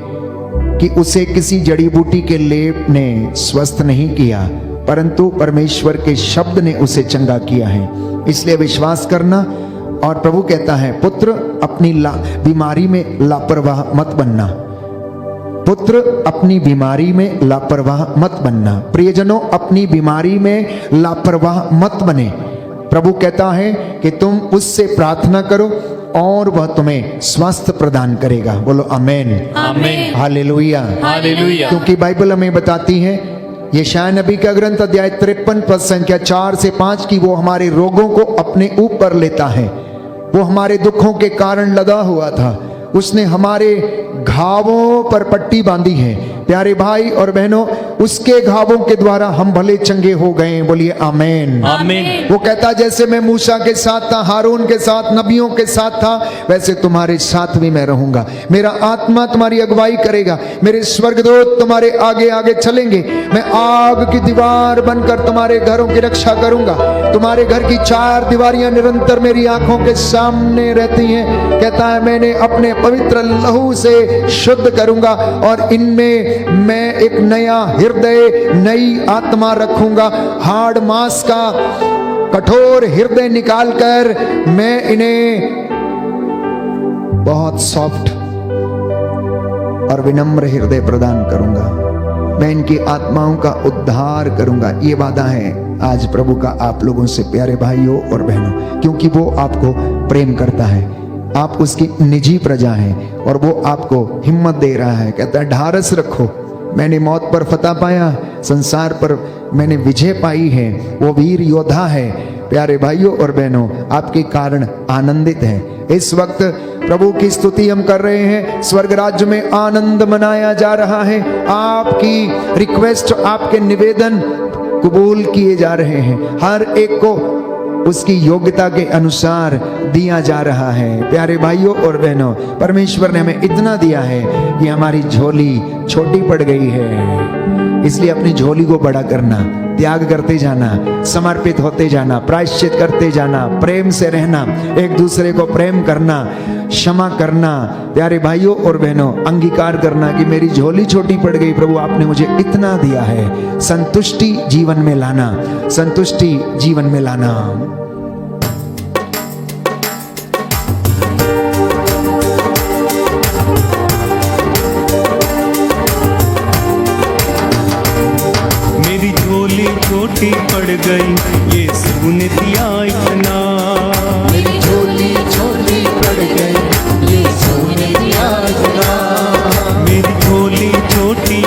कि उसे किसी जड़ी बूटी के लेप ने स्वस्थ नहीं किया परंतु परमेश्वर के शब्द ने उसे चंगा किया है। इसलिए विश्वास करना। और प्रभु कहता है पुत्र अपनी बीमारी में लापरवाह मत बनना, पुत्र अपनी बीमारी में लापरवाह मत बनना, प्रियजनों अपनी बीमारी में लापरवाह मत बने। प्रभु कहता है कि तुम उससे प्रार्थना करो और वह तुम्हें स्वास्थ्य प्रदान करेगा। बोलो आमीन। आमीन। Hallelujah hallelujah. क्योंकि बाइबल हमें बताती है यशायाह नबी का ग्रंथ अध्याय 53 पद संख्या 4 से 5 की वो हमारे रोगों को अपने ऊपर लेता है, वो हमारे दुखों के कारण लदा हुआ था, उसने हमारे घावों पर पट्टी बांधी है। प्यारे भाई और बहनों उसके घावों के द्वारा हम भले चंगे हो गए। बोलिए आमीन। आमीन। वो कहता जैसे मैं मूसा के साथ था, हारून के साथ, नबियों के साथ था, वैसे तुम्हारे साथ भी मैं रहूंगा। मेरा आत्मा तुम्हारी अगुवाई करेगा, मेरे स्वर्गदूत तुम्हारे आगे आगे चलेंगे, मैं आग की दीवार बनकर तुम्हारे घरों की रक्षा करूंगा। तुम्हारे घर की 4 दीवारियां निरंतर मेरी आंखों के सामने रहती हैं। कहता है मैंने अपने पवित्र लहू से शुद्ध करूंगा और इनमें मैं एक नया हृदय, नई आत्मा रखूंगा। हार्ड मांस का कठोर हृदय निकालकर मैं इन्हें बहुत सॉफ्ट और विनम्र हृदय प्रदान करूंगा। मैं इनकी आत्माओं का उद्धार करूंगा। ये वादा है आज प्रभु का आप लोगों से प्यारे भाइयों और बहनों, क्योंकि वो आपको प्रेम करता है, आप उसकी निजी प्रजा हैं और वो आपको हिम्मत दे रहा है। कहता है ढारस रखो, मैंने मौत पर फतह पाया, संसार पर मैंने विजय पाई है। वो वीर योद्धा है। प्यारे भाइयों और बहनों आपके कारण आनंदित है। इस वक्त प्रभु की स्तुति हम कर रहे हैं, स्वर्ग राज्य में आनंद मनाया जा रहा है। आपकी रिक्वेस्ट, आपके निवेदन कबूल किए जा रहे हैं, हर एक को उसकी योग्यता के अनुसार दिया जा रहा है। प्यारे भाइयों और बहनों परमेश्वर ने हमें इतना दिया है कि हमारी झोली छोटी पड़ गई है, इसलिए अपनी झोली को बड़ा करना, त्याग करते जाना, समर्पित होते जाना, प्रायश्चित करते जाना, प्रेम से रहना, एक दूसरे को प्रेम करना, क्षमा करना। प्यारे भाइयों और बहनों अंगीकार करना कि मेरी झोली छोटी पड़ गई, प्रभु आपने मुझे इतना दिया है। संतुष्टि जीवन में लाना, संतुष्टि जीवन में लाना। मेरी झोली छोटी पड़ गई, ये सुन दिया इतना। मेरी झोली छोटी पड़ गई, ये सुन दिया इतना। मेरी झोली छोटी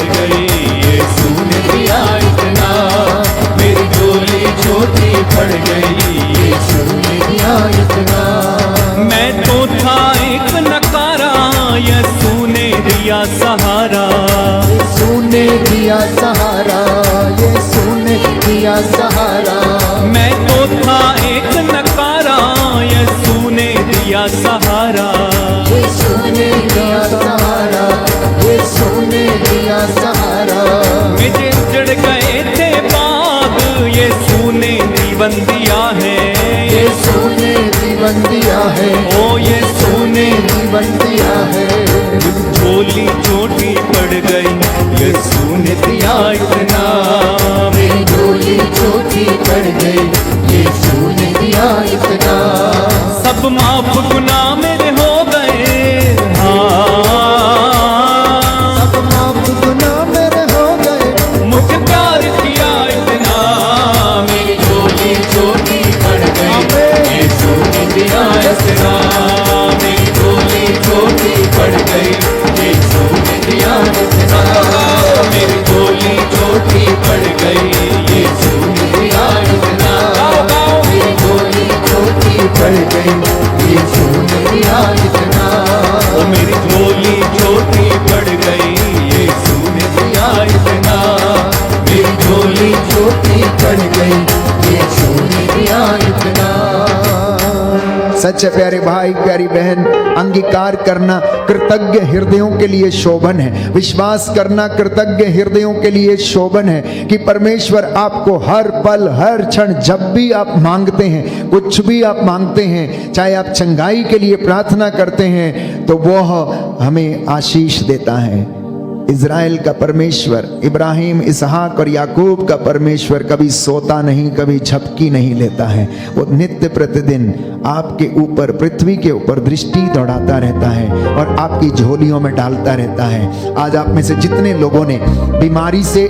गई, यीशु ने दिया इतना। मेरी झोली छोटी पड़ गई, यीशु ने दिया इतना। मैं तो था एक नकारा, यीशु ने दिया सहारा। यीशु ने दिया सहारा, यीशु ने दिया सहारा। मैं तो था एक नकारा, यीशु ने दिया सहारा। यीशु ने दिया सहारा, यीशु ने दिया सहारा। मुझे जड़ गए थे बाग, यीशु ने जीवन दिया है। यीशु ने जीवन दिया है, ओ यीशु ने जीवन दिया है। झोली छोटी पड़ गई, यीशु ने दिया इतना। मेरी झोली छोटी पड़ गई, यीशु ने दिया इतना। सब माफ गुनाह मेरे हो गए, हाँ सब माफ गुनाह मेरे हो गए। मुझे प्यार किया इतना। मेरी झोली छोटी पड़ गई, यीशु ने दिया इतना। मेरी झोली छोटी पड़ गई, यीशु ने दिया इतना। मेरी झोली छोटी पड़ गई, यीशु ने दिया इतना। गाओ गाओ, मेरी झोली छोटी पड़ गई, यीशु ने दिया इतना। ओ मेरी झोली छोटी पड़ गई, यीशु ने दिया इतना। मेरी झोली छोटी पड़ गई, यीशु ने दिया इतना। सच्चे प्यारे भाई प्यारी बहन, अंगीकार करना कृतज्ञ हृदयों के लिए शोभन है। विश्वास करना कृतज्ञ हृदयों के लिए शोभन है कि परमेश्वर आपको हर पल हर क्षण जब भी आप मांगते हैं, कुछ भी आप मांगते हैं, चाहे आप चंगाई के लिए प्रार्थना करते हैं, तो वह हमें आशीष देता है। इज़राइल का परमेश्वर, इब्राहिम, इसहाक और याकूब का परमेश्वर कभी सोता नहीं, कभी झपकी नहीं लेता है। वो नित्य प्रतिदिन आपके ऊपर, पृथ्वी के ऊपर दृष्टि दौड़ाता रहता है और आपकी झोलियों में डालता रहता है। आज आप में से जितने लोगों ने बीमारी से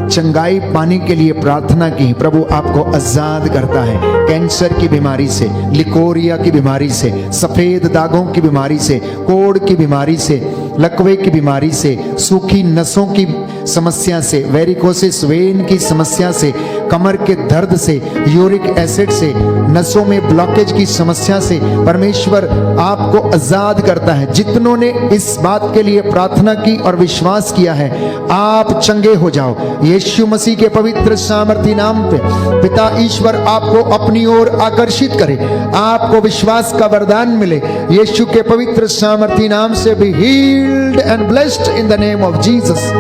चंगाई पाने के लिए प्रार्थना की, प्रभु आपको आजाद करता है। कैंसर की बीमारी से, लिकोरिया की बीमारी से, सफेद दागों की बीमारी से, कोढ़ की बीमारी से, लकवे की बीमारी से, सूखी नसों की समस्या से, वेरिकोसिस वेन की समस्या से, कमर के दर्द से, यूरिक एसिड से, नसों में ब्लॉकेज की समस्या से परमेश्वर आपको आजाद करता है। जितनों ने इस बात के लिए प्रार्थना की और विश्वास किया है, आप चंगे हो जाओ यीशु मसीह के पवित्र सामर्थी नाम पे। पिता ईश्वर आपको अपनी ओर आकर्षित करे, आपको विश्वास का वरदान मिले यीशु के पवित्र सामर्थी नाम से। भी healed and blessed in the name of Jesus.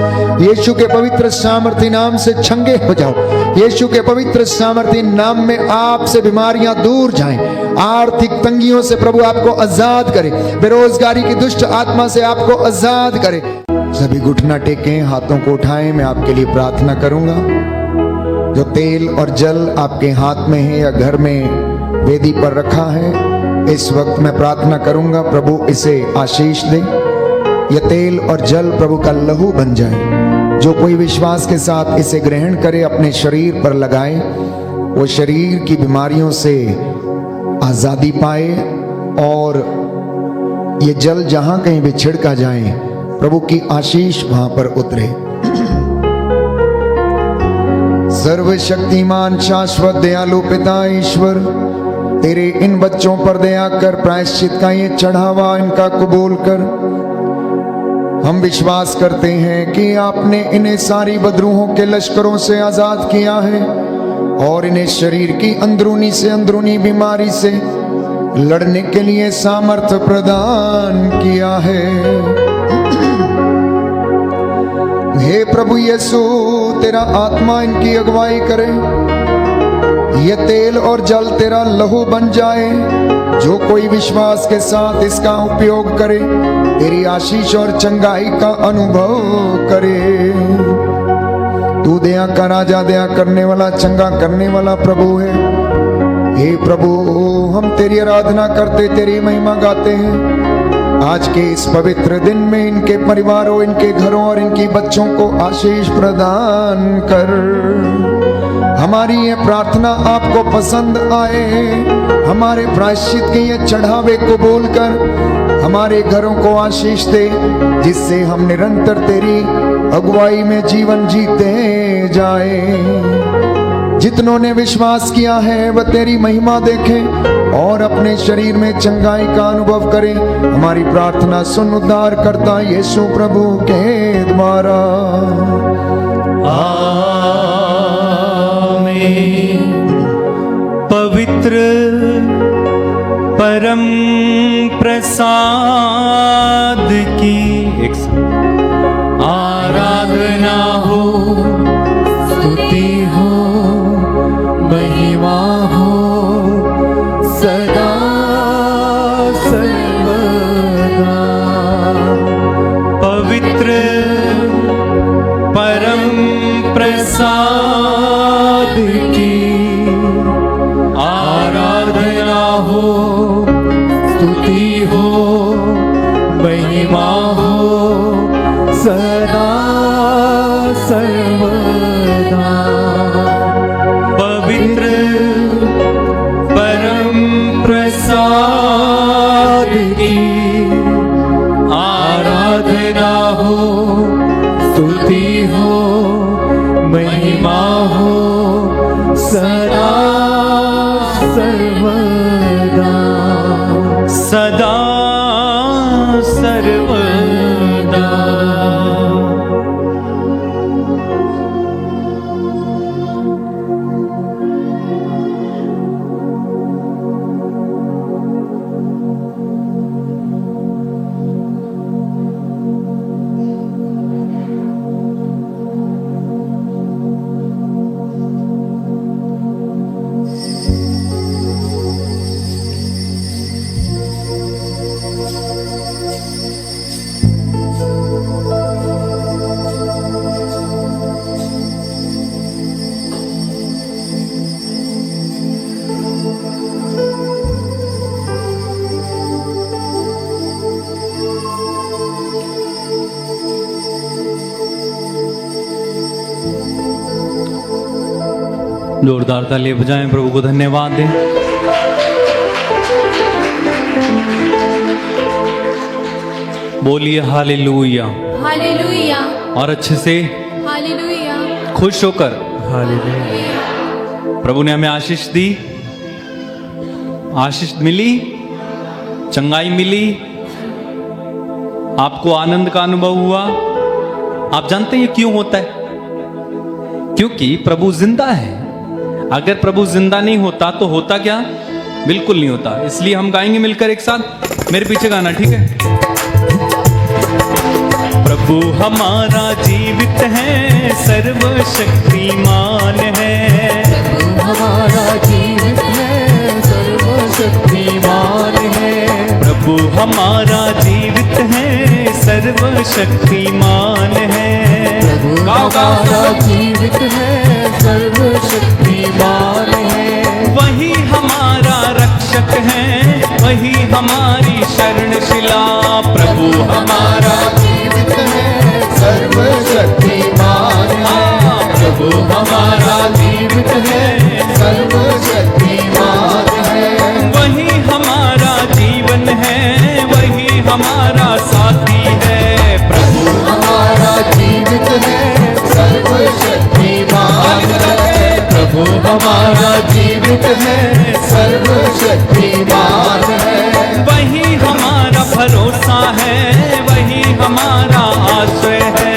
यीशु के पवित्र सामर्थी नाम से चंगे हो जाओ। यीशु के पवित्र सामर्थी नाम में आपसे बीमारियां दूर जाएं। आर्थिक तंगियों से प्रभु आपको आजाद करे, बेरोजगारी की दुष्ट आत्मा से आपको आजाद करे। सभी घुटना टेकें, हाथों को उठाएं, मैं आपके लिए प्रार्थना करूंगा। जो तेल और जल आपके हाथ में है या घर में वेदी पर रखा है, इस वक्त मैं प्रार्थना करूंगा प्रभु इसे आशीष दे। यह तेल और जल प्रभु का लहू बन जाए। जो कोई विश्वास के साथ इसे ग्रहण करे, अपने शरीर पर लगाए, वो शरीर की बीमारियों से आजादी पाए और ये जल जहां कहीं भी छिड़का जाए, प्रभु की आशीष वहां पर उतरे। सर्वशक्तिमान शाश्वत दयालु पिता ईश्वर, तेरे इन बच्चों पर दया कर, प्रायश्चित का ये चढ़ावा इनका कबूल कर। हम विश्वास करते हैं कि आपने इन्हें सारी बदरूहों के लश्करों से आजाद किया है और इन्हें शरीर की अंदरूनी से अंदरूनी बीमारी से लड़ने के लिए सामर्थ्य प्रदान किया है। हे प्रभु यीशु, तेरा आत्मा इनकी अगुवाई करे। ये तेल और जल तेरा लहू बन जाए। जो कोई विश्वास के साथ इसका उपयोग करे, तेरी आशीष और चंगाई का अनुभव करे। तू दया का राजा, दया करने वाला, चंगा करने वाला प्रभु है। हे प्रभु, हम तेरी आराधना करते, तेरी महिमा गाते हैं। आज के इस पवित्र दिन में इनके परिवारों, इनके घरों और इनकी बच्चों को आशीष प्रदान कर। हमारी ये प्रार्थना आपको पसंद आए। हमारे प्रायश्चित के ये चढ़ावे कबूल कर। हमारे घरों को आशीष दे, जिससे हम निरंतर तेरी अगुवाई में जीवन जीते जाए। जितनों ने विश्वास किया है वह तेरी महिमा देखें और अपने शरीर में चंगाई का अनुभव करें। हमारी प्रार्थना सुन उद्धार करता यीशु प्रभु के द्वारा। आमीन। पवित्र परम प्रसाद की एक आराधना हो, स्तुति हो, महिमा हो सदा सर्वदा। पवित्र परम प्रसाद की आराधना हो, स्तुति हो, महिमा हो सदा सर्वदा। पवित्र परम प्रसाद की आराधना हो, स्तुति हो, महिमा हो सदा सर्वदा। सदा सर्वदा। जोरदार ताली बजाएं, प्रभु को धन्यवाद दें। बोलिए हालेलुया। हालेलुया। और अच्छे से हालेलुया। खुश होकर प्रभु ने हमें आशीष दी, आशीष मिली, चंगाई मिली, आपको आनंद का अनुभव हुआ। आप जानते हैं ये क्यों होता है? क्योंकि प्रभु जिंदा है। अगर प्रभु जिंदा नहीं होता तो होता क्या? बिल्कुल नहीं होता। इसलिए हम गाएंगे मिलकर एक साथ, मेरे पीछे गाना, ठीक है? प्रभु हमारा जीवित है, सर्वशक्तिमान है। प्रभु हमारा जीवित है, सर्वशक्तिमान है। प्रभु हमारा जीवित है, सर्वशक्तिमान है। प्रभु हमारा जीवित है, सर्वशक्तिमान है। वही हमारा रक्षक है, वही हमारी शरणशिला। प्रभु हमारा जीवित है, सर्वशक्तिमान है। प्रभु हमारा जीवित है, सर्वशक्तिमान है। वही हमारा जीवन है, वही हमारा साथी है। प्रभु हमारा जीवित है, सर्वशक्तिमान है। प्रभु हमारा जीवित है, सर्वशक्तिमान है। वही हमारा भरोसा है, वही हमारा आश्रय है।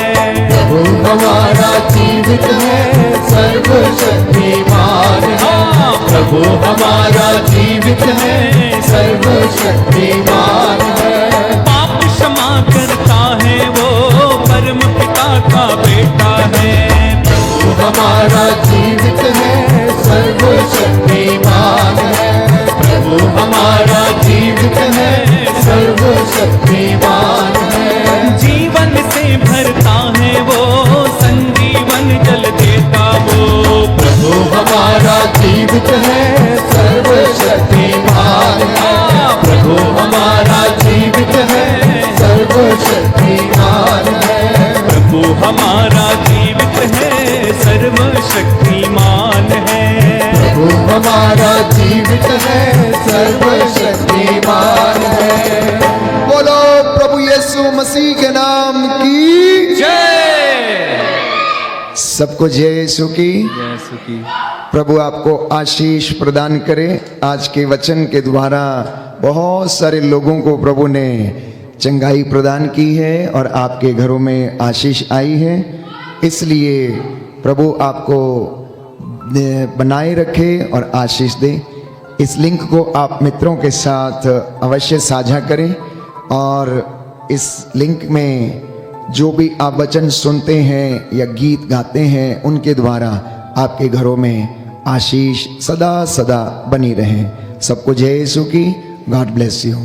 प्रभु हमारा जीवित है, सर्वशक्तिमान है। प्रभु हमारा जीवित है, सर्वशक्तिमान है। पाप क्षमा करता है, वो परम पिता का बेटा है। प्रभु हमारा जीवित है, सर्वशक्तिमान है। प्रभु हमारा जीवित है, सर्वशक्तिमान है। जीवन से भरता है वो, संजीवन जल देता वो। प्रभु हमारा जीवित है, सर्वशक्तिमान है। प्रभु हमारा जीवित है, सर्वशक्तिमान है। प्रभु हमारा जीवित है, सर्वशक्तिमान है। प्रभु हमारा जीवित है, सर्वशक्तिमान है। बोलो प्रभु यीशु मसीह के नाम की जय। सबको जय यीशु की। जय यीशु की। प्रभु आपको आशीष प्रदान करे। आज के वचन के द्वारा बहुत सारे लोगों को प्रभु ने चंगाई प्रदान की है और आपके घरों में आशीष आई है। इसलिए प्रभु आपको बनाए रखे और आशीष दे। इस लिंक को आप मित्रों के साथ अवश्य साझा करें और इस लिंक में जो भी आप वचन सुनते हैं या गीत गाते हैं उनके द्वारा आपके घरों में आशीष सदा सदा बनी रहे। सबको जय यीशु की। God bless you.